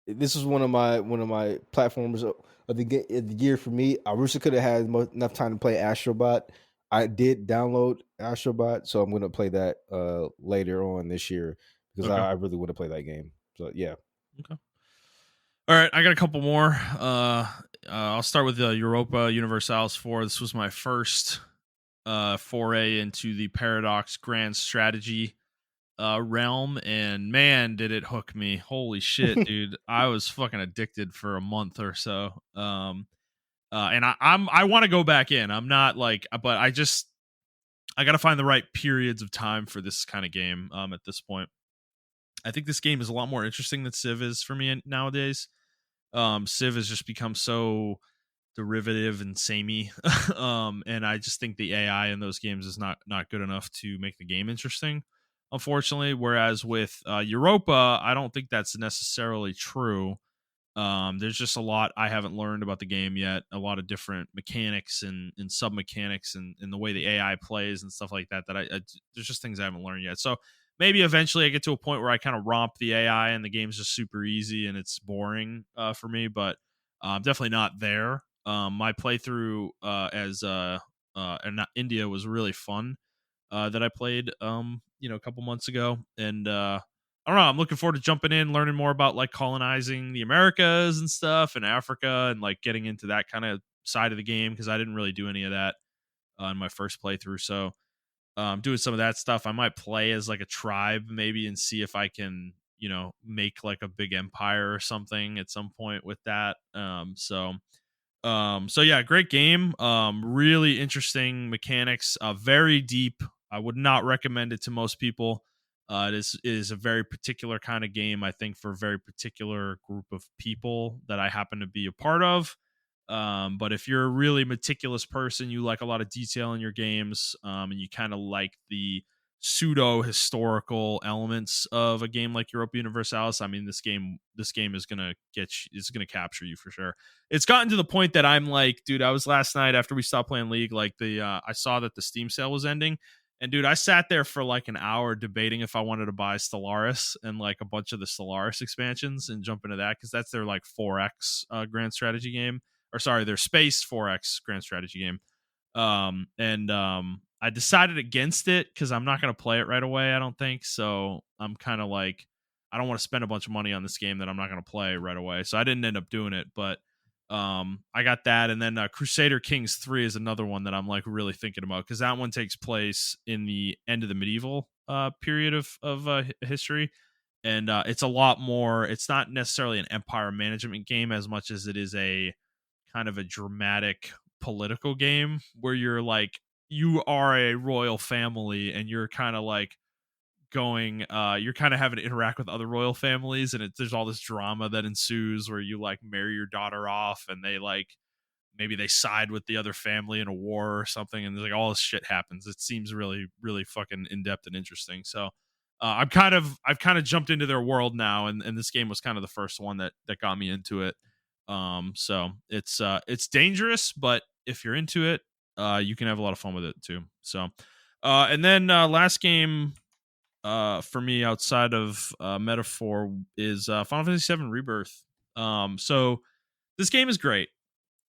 this is one of my platforms of the year for me. I wish I could have had enough time to play Astrobot. I did download Astrobot, so I'm going to play that later on this year because Okay. I really want to play that game. So yeah, Okay. All right, I got a couple more. I'll start with the Europa Universalis 4. This was my first foray into the Paradox Grand Strategy realm, and man, did it hook me! Holy shit, dude! I was fucking addicted for a month or so. And I want to go back in. I'm not like, but I got to find the right periods of time for this kind of game. At this point, I think this game is a lot more interesting than Civ is for me nowadays. Civ has just become so derivative and samey, and I just think the AI in those games is not good enough to make the game interesting, unfortunately. Whereas with Europa, I don't think that's necessarily true. There's just a lot I haven't learned about the game yet. A lot of different mechanics and sub mechanics and the way the AI plays and stuff like that. There's just things I haven't learned yet. So maybe eventually I get to a point where I kind of romp the AI and the game's just super easy and it's boring for me. But definitely not there. My playthrough as in India was really fun. That I played a couple months ago, and I don't know. I'm looking forward to jumping in, learning more about like colonizing the Americas and stuff, and Africa, and like getting into that kind of side of the game because I didn't really do any of that in my first playthrough. So, doing some of that stuff, I might play as like a tribe maybe and see if I can, make like a big empire or something at some point with that. So yeah, great game. Really interesting mechanics. Very deep. I would not recommend it to most people. It is a very particular kind of game, I think, for a very particular group of people that I happen to be a part of. But if you're a really meticulous person, you like a lot of detail in your games, and you kind of like the pseudo historical elements of a game like Europa Universalis. I mean, this game is gonna capture you for sure. It's gotten to the point that I'm like, dude, I was last night after we stopped playing League, like I saw that the Steam sale was ending. And dude, I sat there for like an hour debating if I wanted to buy Stellaris and like a bunch of the Stellaris expansions and jump into that because that's their like 4X grand strategy game, or sorry, their Space 4X grand strategy game. And I decided against it because I'm not going to play it right away, I don't think. So I'm kind of like, I don't want to spend a bunch of money on this game that I'm not going to play right away. So I didn't end up doing it, but I got that. And then Crusader Kings 3 is another one that I'm like really thinking about because that one takes place in the end of the medieval period of history. And it's a lot more, it's not necessarily an empire management game as much as it is a kind of a dramatic political game where you're like, you are a royal family and you're kind of like you're kind of having to interact with other royal families, and there's all this drama that ensues where you like marry your daughter off and they like maybe they side with the other family in a war or something, and there's like all this shit happens. It seems really really fucking in-depth and interesting. So I've kind of jumped into their world now, and this game was kind of the first one that got me into it. So it's dangerous, but if you're into it, you can have a lot of fun with it too. So and then last game for me outside of Metaphor is Final Fantasy VII Rebirth. So this game is great.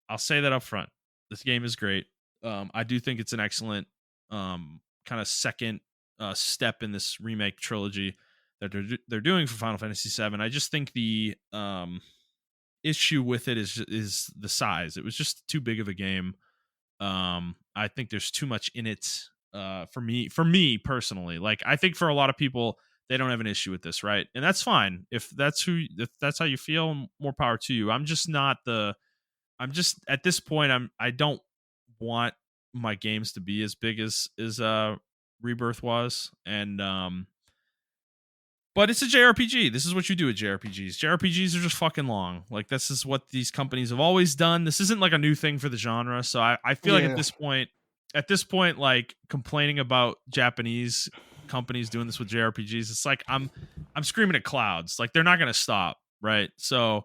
I'll say that up front. This game is great. I do think it's an excellent kind of second step in this remake trilogy that they're doing for Final Fantasy VII. I just think the issue with it is the size. It was just too big of a game. I think there's too much in it for me personally. Like I think for a lot of people they don't have an issue with this, right? And that's fine. If that's how you feel, more power to you. I'm just at this point I don't want my games to be as big as Rebirth was, and but it's a JRPG. This is what you do with JRPGs. JRPGs are just fucking long. Like this is what these companies have always done. This isn't like a new thing for the genre. So I feel like yeah, at this point, like complaining about Japanese companies doing this with JRPGs. It's like I'm screaming at clouds. Like they're not going to stop, right? So,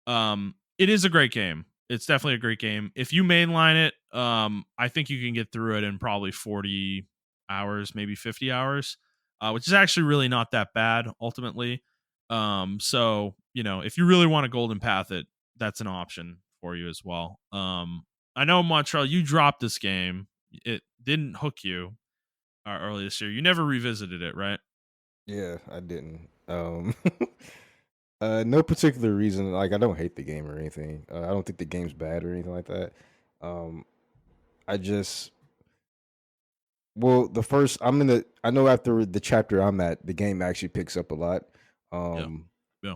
it is a great game. It's definitely a great game. If you mainline it, I think you can get through it in probably 40 hours, maybe 50 hours, which is actually really not that bad ultimately. So if you really want a golden path it, that's an option for you as well. I know Montrell, you dropped this game. It didn't hook you early this year. You never revisited it, right? Yeah, I didn't. No particular reason. Like, I don't hate the game or anything. I don't think the game's bad or anything like that. Um, I just, well, the first, I know after the chapter I'm at, the game actually picks up a lot. Yeah. Um, Yeah.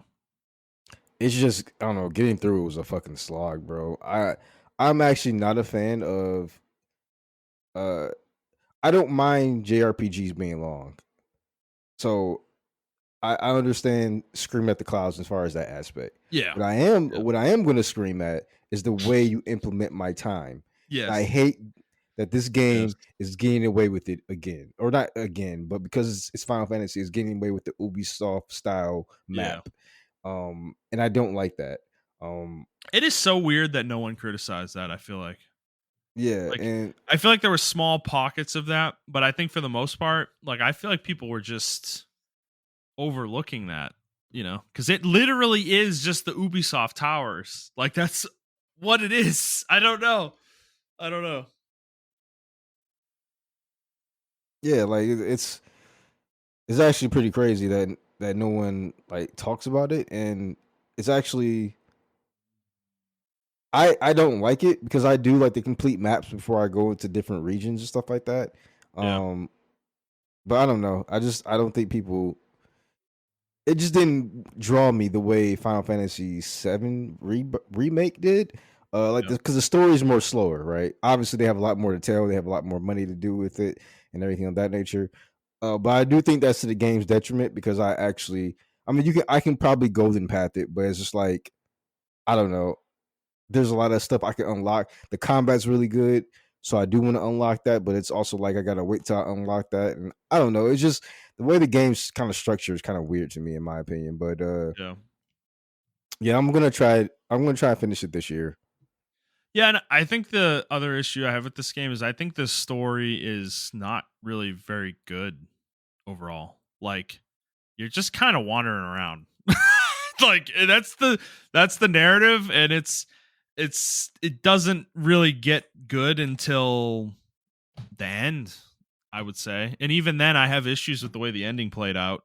it's just, I don't know, getting through it was a fucking slog, bro. I'm actually not a fan of, uh, I don't mind JRPGs being long. So I understand scream at the clouds as far as that aspect. Yeah. Yeah. What I am going to scream at is the way you implement my time. And I Yes. hate that this Yes. game is getting away with it again, or not again, but because it's Final Fantasy, is getting away with the Ubisoft style Yeah. map. And I don't like that. It is so weird that no one criticized that, I feel like. Yeah, Like and I feel like there were small pockets of that, but I think for the most part, like I feel like people were just overlooking that, because it literally is just the Ubisoft towers. Like that's what it is. I don't know. I don't know. yeah, like it's actually pretty crazy that no one like talks about it, and it's actually I don't like it because I do like the complete maps before I go into different regions and stuff like that. Yeah. Um, but I don't know. I don't think people. It just didn't draw me the way Final Fantasy VII remake did. Like Yeah. because the story is more slower, right? Obviously, they have a lot more to tell. They have a lot more money to do with it and everything of that nature. But I do think that's to the game's detriment because I mean, I can probably golden path it, but it's just like I don't know. There's a lot of stuff I can unlock. The combat's really good, so I do want to unlock that, but it's also like I gotta wait till I unlock that, and I don't know. It's just the way the game's kind of structured is kind of weird to me, in my opinion. But Yeah. yeah, I'm gonna try it. I'm gonna try and finish it this year. Yeah, and I think the other issue I have with this game is I think the story is not really very good overall. Like you're just kind of wandering around. Like that's the narrative, and it doesn't really get good until the end, I would say. And even then I have issues with the way the ending played out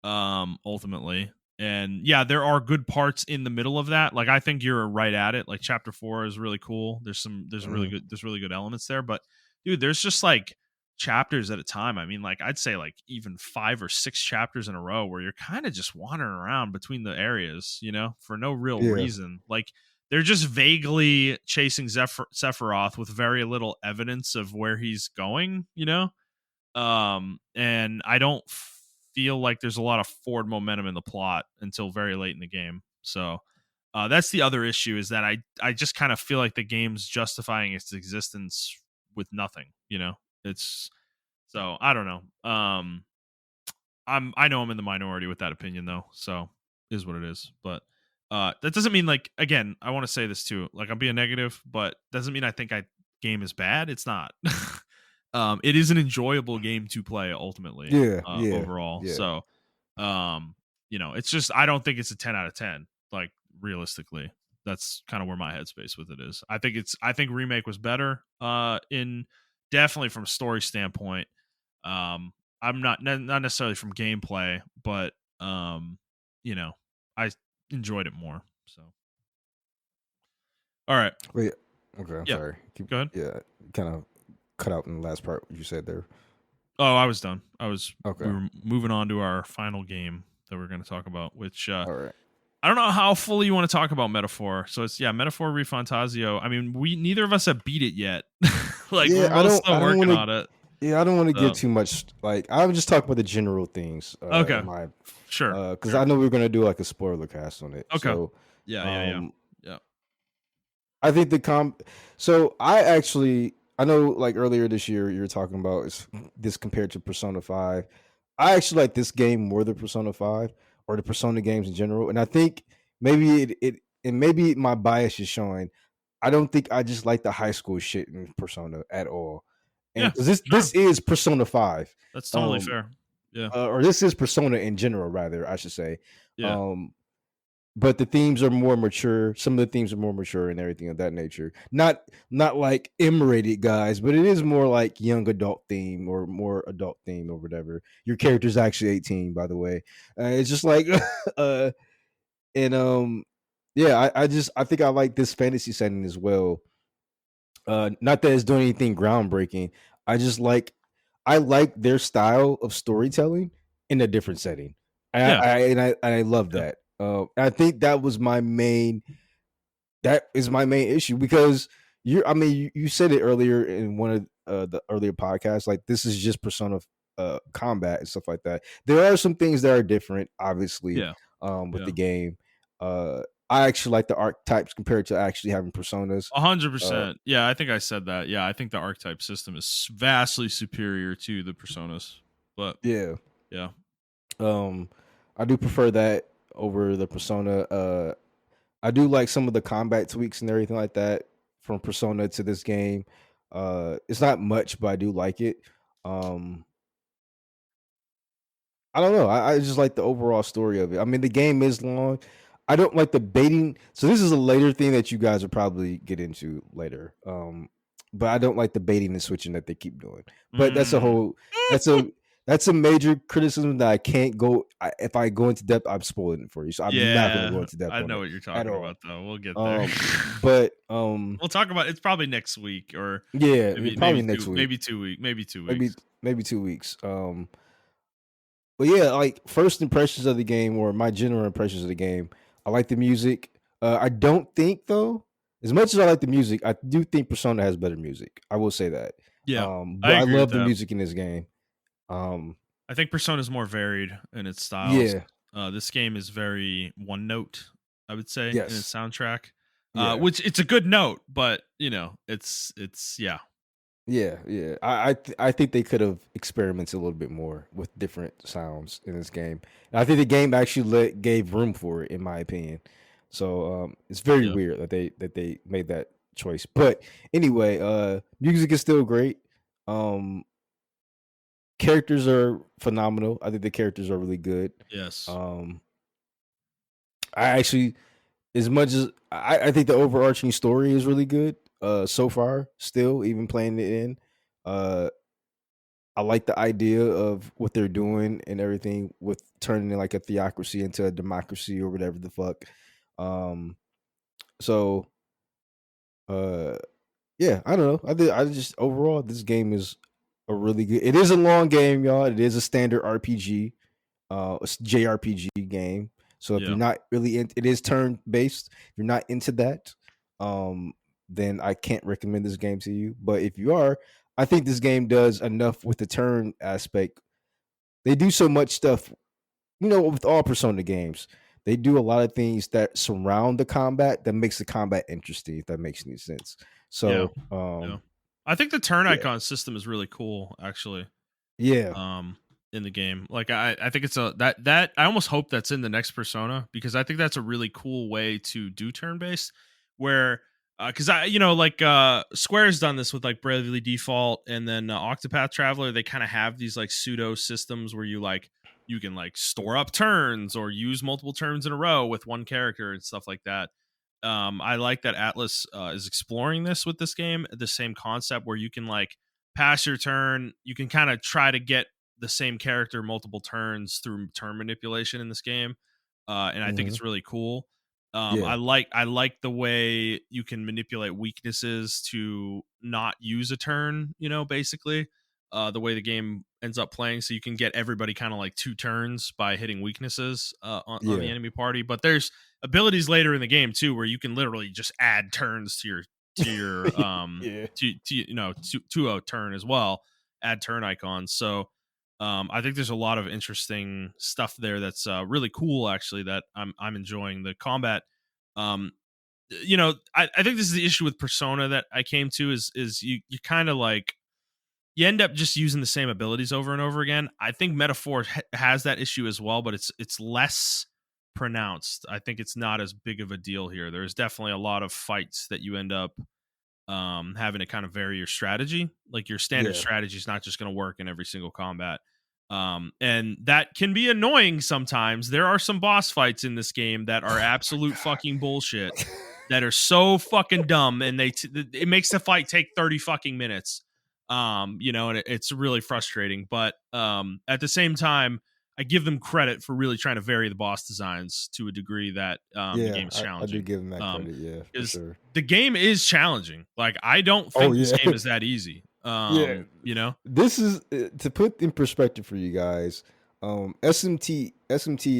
ultimately. And yeah, there are good parts in the middle of that. Like I think you're right at it. Like chapter 4 is really cool. Mhm. There's really good elements there, but dude, there's just like chapters at a time. I mean, like I'd say like even 5 or 6 chapters in a row where you're kind of just wandering around between the areas, for no real Yeah, reason. Like they're just vaguely chasing Sephiroth with very little evidence of where he's going. And I don't feel like there's a lot of forward momentum in the plot until very late in the game. So that's the other issue, is that I just kind of feel like the game's justifying its existence with nothing. It's so I don't know. I know I'm in the minority with that opinion though, so is what it is. But that doesn't mean, like, again, I want to say this too. Like I'm being negative, but doesn't mean I think game is bad. It's not. It is an enjoyable game to play ultimately, yeah, yeah, overall. yeah. So it's just I don't think it's a 10 out of 10. Like realistically, that's kind of where my headspace with it is. I think remake was better. In definitely from a story standpoint. Um, I'm not necessarily from gameplay, but you know, I enjoyed it more. So, all right, Wait, okay. I'm yeah, sorry. Keep, go ahead. yeah, kind of cut out in the last part what you said there. Oh, I was done. We Okay. were moving on to our final game that we're going to talk about, which All right. I don't know how fully you want to talk about Metaphor. So it's Metaphor Refantasio. I mean, we neither of us have beat it yet. Like Yeah, we're both still I don't want working to. on it. Yeah, I don't want to get So too much. Like, I would just talk about the general things. okay, In my sure, because I sure. know we're gonna do like a spoiler cast on it. Okay, So, yeah. um, Yeah. I think So I know like earlier this year you were talking about this compared to Persona 5. I actually like this game more than Persona 5 or the Persona games in general. And I think maybe and maybe my bias is showing. I don't think I just like the high school shit in Persona at all. And Yeah, because this sure. is Persona 5. That's totally Um fair. Yeah. or this is Persona in general, rather, I should say. Yeah. Um but the themes are more mature. Some of the themes are more mature and everything of that nature. Not like M-rated guys, but it is more like young adult theme or more adult theme or whatever. Your character's actually 18, by the way. It's just like uh and yeah, I think I like this fantasy setting as well. Not that it's doing anything groundbreaking. I just like I like their style of storytelling in a different setting. Yeah. I love Yeah. that. I think that is my main issue because you said it earlier in one of the earlier podcasts, like this is just Persona combat and stuff like that. There are some things that are different, obviously, Yeah. with the Yeah. game. I actually like the archetypes compared to actually having personas. 100%. Yeah, I think I said that. Yeah, I think the archetype system is vastly superior to the personas. But Yeah. yeah. Um, I do prefer that over the Persona. I do like some of the combat tweaks and everything like that from Persona to this game. It's not much, but I do like it. Um, I don't know. I just like the overall story of it. I mean, the game is long. I don't like the baiting. So this is a later thing that you guys will probably get into later. But I don't like the baiting and switching that they keep doing. But Mm. that's a that's a major criticism that I can't go. If I go into depth, I'm spoiling it for you. So I'm not going to go Yeah, into depth I on know it what you're at talking all. about though. We'll get there. Um, but We'll talk about it's probably next week or yeah, maybe probably next week, maybe 2 maybe weeks. maybe 2 weeks. But yeah, like first impressions of the game or my general impressions of the game, I like the music. I don't think though, as much as I like the music, I do think Persona has better music. I will say that. Yeah, I But I agree with love the that. music in this game. Um, I think Persona is more varied in its styles. yeah, This game is very one note, I would say, in its yes, soundtrack. yeah, Which it's a good note, but it's yeah. yeah. I think they could have experimented a little bit more with different sounds in this game. And I think the game actually gave room for it, in my opinion. So it's very Yeah. weird that they made that choice. But anyway, music is still great. Um, Characters are phenomenal. I think the characters are really good. Yes. Um, I actually, as much as I think the overarching story is really good. So far, still even playing it in. Uh, I like the idea of what they're doing and everything with turning like a theocracy into a democracy or whatever the fuck. Um, so uh, yeah, I don't know. I just overall this game is a really good. It is a long game, y'all. It is a standard RPG, it's JRPG game. So if you're Yeah. not really in, it is turn based. If you're not into that, um, then I can't recommend this game to you. But if you are, I think this game does enough with the turn aspect. They do so much stuff, with all Persona games. They do a lot of things that surround the combat that makes the combat interesting, if that makes any sense. Yeah. So, Yeah. I think the turn yeah, icon system is really cool, actually. yeah, um in the game. Like I think it's a that I almost hope that's in the next Persona because I think that's a really cool way to do turn based where because I like Square's done this with like Bravely Default and then Octopath Traveler. They kind of have these like pseudo systems where you can like store up turns or use multiple turns in a row with one character and stuff like that. I like that Atlas is exploring this with this game, the same concept where you can like pass your turn. You can kind of try to get the same character multiple turns through turn manipulation in this game, and I think hmm it's really cool. yeah, I like the way you can manipulate weaknesses to not use a turn. Basically, the way the game ends up playing, so you can get everybody kind of like 2 turns by hitting weaknesses on the yeah, enemy party. But there's abilities later in the game too where you can literally just add turns to your yeah, to a turn as well, add turn icons. So I think there's a lot of interesting stuff there that's really cool actually that I'm enjoying the combat. um I think this is the issue with Persona that I came to is you kind of like you end up just using the same abilities over and over again. I think Metaphor has that issue as well, but it's less pronounced. I think it's not as big of a deal here. There's definitely a lot of fights that you end up having to kind of vary your strategy. Like your standard Yeah. strategy is not just going to work in every single combat. And that can be annoying sometimes. There are some boss fights in this game that are Oh my absolute fucking bullshit, god. that are so fucking dumb, and it makes the fight take 30 fucking minutes. And it's really frustrating. But at the same time, I give them credit for really trying to vary the boss designs to a degree that the Yeah, game is I do challenging. give him that Um, credit. Yeah, for is sure. the game is challenging. Like I don't Oh think this yeah. game is that easy. Yeah, You know? this is to put in perspective for you guys. SMT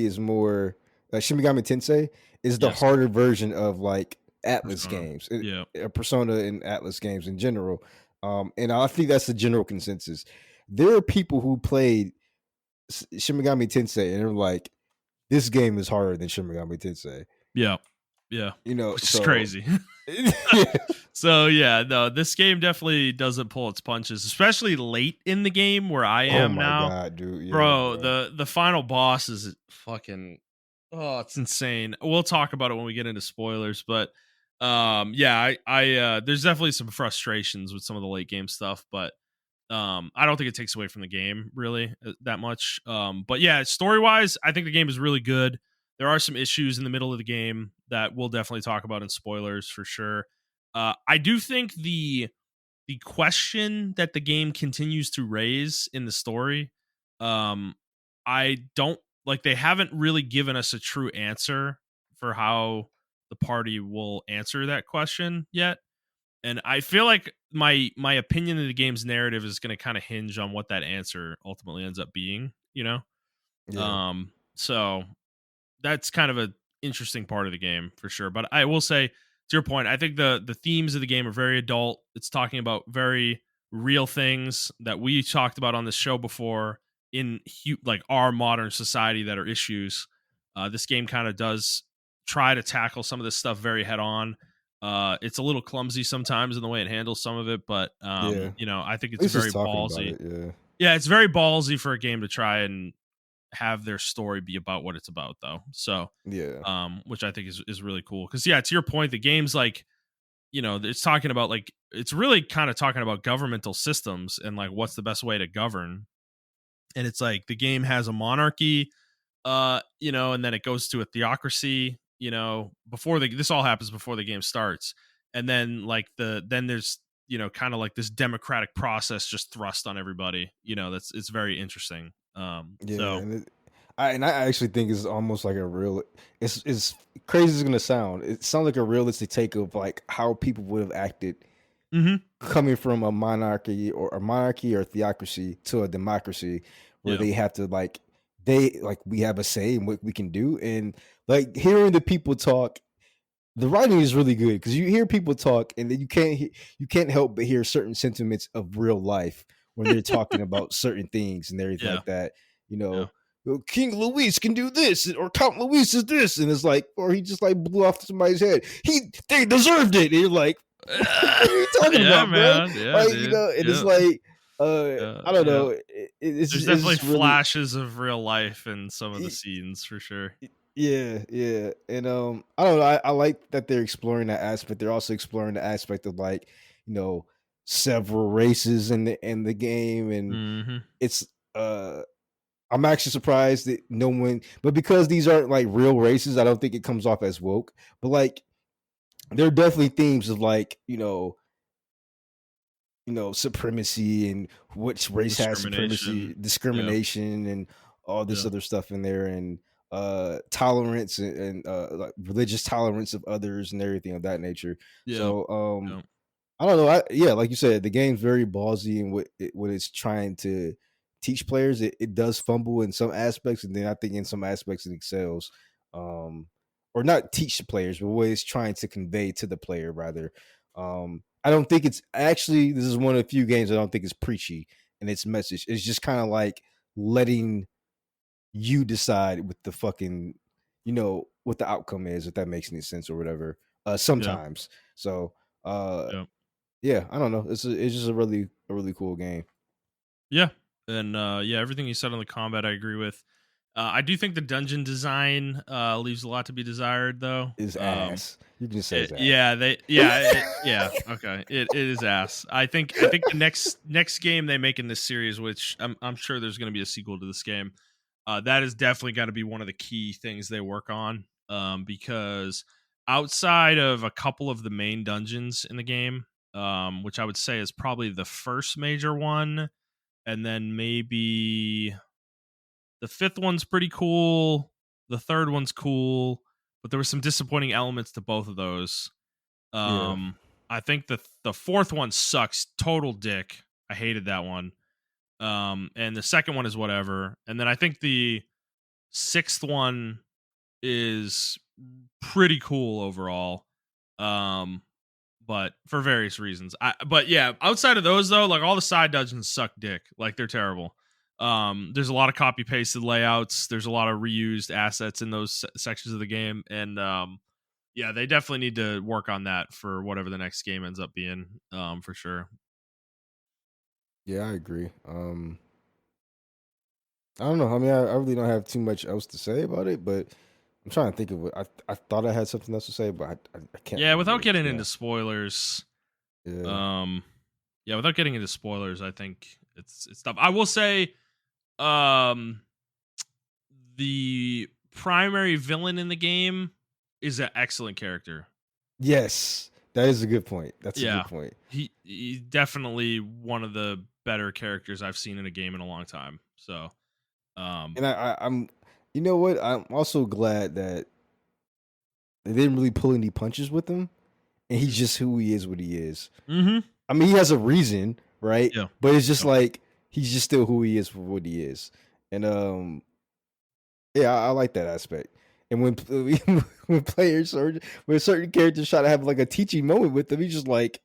is more Shin Megami Tensei is the Yes. harder version of like Atlas Persona. games, Yeah. Persona and Atlas games in general. And I think that's the general consensus. There are people who played Shin Megami Tensei and they're like, this game is harder than Shin Megami Tensei. Yeah. Yeah. You know, Which is so crazy. yeah. So yeah, no, this game definitely doesn't pull its punches, especially late in the game where I Oh am my now. god, dude. Yeah, Bro, bro. the final boss is fucking it's insane. We'll talk about it when we get into spoilers, but yeah, I there's definitely some frustrations with some of the late game stuff, but I don't think it takes away from the game really that much. But yeah, story wise, I think the game is really good. There are some issues in the middle of the game that we'll definitely talk about in spoilers for sure. I do think the question that the game continues to raise in the story, um, I don't like. They haven't really given us a true answer for how the party will answer that question yet, and I feel like my opinion of the game's narrative is going to kind of hinge on what that answer ultimately ends up being. Yeah. So that's kind of a interesting part of the game for sure. But I will say, to your point, I think the themes of the game are very adult. It's talking about very real things that we talked about on this show before in like our modern society that are issues. This game kind of does try to tackle some of this stuff very head on. It's a little clumsy sometimes in the way it handles some of it, but Yeah. I think At it's least it's very talking about ballsy. it. Yeah. Yeah, it's very ballsy for a game to try and have their story be about what it's about though. So Yeah. which I think is really cool. Cause yeah, to your point, the game's like, it's talking about like it's really kind of talking about governmental systems and like what's the best way to govern. And it's like the game has a monarchy, and then it goes to a theocracy, before this all happens before the game starts. And then like then there's kind of like this democratic process just thrust on everybody. That's it's very interesting. Yeah. So And I actually think it's almost like a real. It's crazy as it's gonna sound. It sounds like a realistic take of like how people would have acted mhm, coming from a monarchy or theocracy to a democracy, where yeah, they have to like we have a say in what we can do, and like hearing the people talk. The writing is really good because you hear people talk, and then you can't help but hear certain sentiments of real life when they're talking about certain things and everything yeah, like that. You yeah. know, King Louis can do this, or Count Louis is this, and it's like, or he just like blew off somebody's head. They deserved it. And you're like, what are you talking Yeah, about, bro? man. Yeah, Like, dude. and it's Yeah. like, Yeah. I don't Yeah. know, There's it's definitely just really. flashes of real life in some of the scenes for sure. Yeah, yeah, and I don't know. I like that they're exploring that aspect. They're also exploring the aspect of like, you know, several races in the game, and Mhm. it's uh, I'm actually surprised that no one, but because these aren't like real races, I don't think it comes off as woke. But like, there are definitely themes of like, supremacy and which race has Discrimination. supremacy, Yeah. discrimination, and all this Yeah. other stuff in there, and tolerance and like religious tolerance of others and everything of that nature. Yeah. So Yeah. I don't know. Yeah, like you said, the game's very ballsy in what it's trying to teach players. It does fumble in some aspects, and then I think in some aspects it excels. Um, or not teach the players, but what it's trying to convey to the player rather. I don't think it's actually. This is one of the few games I don't think is preachy in its message. It's just kind of like letting you decide with the fucking, what the outcome is, if that makes any sense or whatever. Yeah. Sometimes. So uh Yeah. yeah, I don't know. It's just a really cool game. Yeah, and yeah, everything you said on the combat, I agree with. I do think the dungeon design leaves a lot to be desired, though. Is ass. You can just say it's ass. Yeah, yeah, okay. It is ass. I think the next game they make in this series, which I'm sure there's going to be a sequel to this game, that is definitely got to be one of the key things they work on. Because outside of a couple of the main dungeons in the game, which I would say is probably the first major one, and then maybe the fifth one's pretty cool. The third one's cool, but there were some disappointing elements to both of those. Yeah. Um, I think the fourth one sucks. Total dick. I hated that one. And the second one is whatever. And then I think the sixth one is pretty cool overall. Um, but for various reasons. But yeah, outside of those though, like all the side dungeons suck dick. Like they're terrible. There's a lot of copy pasted layouts. There's a lot of reused assets in those sections of the game, and yeah, they definitely need to work on that for whatever the next game ends up being. For sure. Yeah, I agree. I don't know. I mean, I really don't have too much else to say about it, but I'm trying to think of what I thought I had something else to say, but I can't Yeah, remember without it. getting Yeah. into spoilers. Yeah. Um, yeah, without getting into spoilers, I think it's tough. I will say, um, the primary villain in the game is an excellent character. Yes. That is a good point. That's a Yeah, good point. he's definitely one of the better characters I've seen in a game in a long time. So, And I'm, you know what? I'm also glad that they didn't really pull any punches with him, and he's just who he is, what he is. mm-hmm. I mean, he has a reason, right? Yeah, But it's just yeah, like he's just still who he is for what he is, and yeah, I like that aspect. And when when players or when certain characters try to have like a teaching moment with them, he's just like,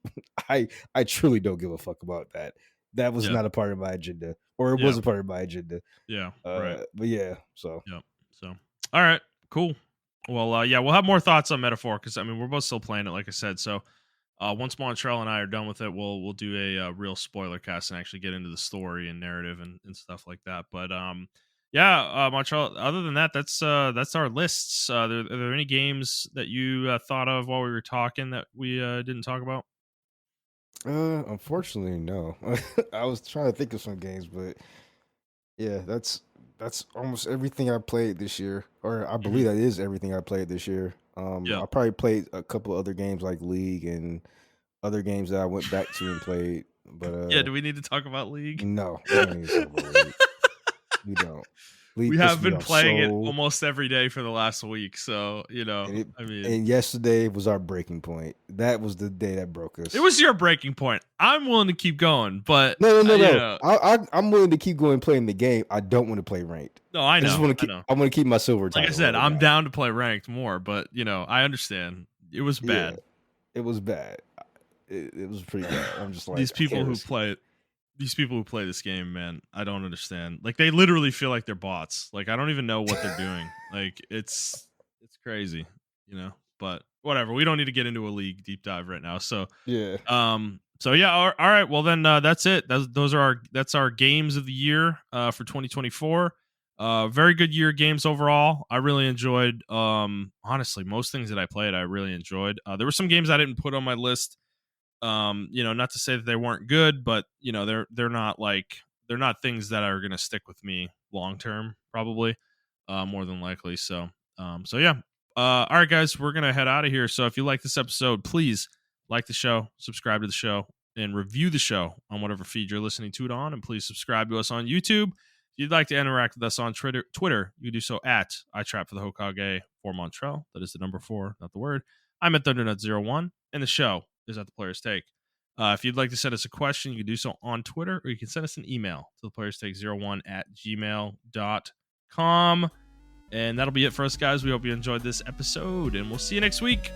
I truly don't give a fuck about that. That was yeah, not a part of my agenda, or it yeah, was a part of my agenda. yeah. Right. But yeah, so Yeah. So, all right, cool. Well, yeah, we'll have more thoughts on Metaphor because I mean we're both still playing it, like I said. So, once Montrell and I are done with it, we'll do a, real spoiler cast and actually get into the story and narrative and stuff like that. But yeah, Montrell. Other than that, that's our lists. Are there any games that you thought of while we were talking that we didn't talk about? unfortunately, no. I was trying to think of some games, but yeah, that's almost everything I played this year, or I Hmm. believe that is everything I played this year. Yeah. I probably played a couple other games like League and other games that I went back to and played, but Yeah. Do we need to talk about League? no, we don't need to talk about League. We don't. We League pissed have me been off playing it so, almost every day for the last week, so and it I mean, and yesterday was our breaking point. That was the day that broke it us. was your breaking point. I'm willing to keep going, but No, no, no, you no. know, I'm willing to keep going playing the game. I don't want to play ranked. no, I I just know, want to I keep. know. I want to keep my silver Like I title. said, Ride or I'm die. down to play ranked more, but I understand it was Yeah, bad. it was bad. It was pretty bad. I'm just like, These I people can't who risk it. play these people who play this game, man, I don't understand. Like they literally feel like they're bots. Like I don't even know what they're doing. Like it's crazy, you know. But whatever. We don't need to get into a league deep dive right now. So Yeah. So yeah, all right. Well then that's it. That's our games of the year for 2024. Very good year games overall. I really enjoyed honestly most things that I played I really enjoyed. There were some games I didn't put on my list. Not to say that they weren't good, but they're not like they're not things that are going to stick with me long term probably. More than likely. So yeah. All right guys, we're going to head out of here. So if you like this episode, please like the show, subscribe to the show, and review the show on whatever feed you're listening to it on. And please subscribe to us on YouTube. If you'd like to interact with us on Twitter, you can do so at iTrap for the Hokage for Montrell. That is the number 4, not the word. I'm at Thundernut01, and the show is at the Player's Take. If you'd like to send us a question, you can do so on Twitter, or you can send us an email to the Players Take 01 at gmail.com. And that'll be it for us, guys. We hope you enjoyed this episode, and we'll see you next week.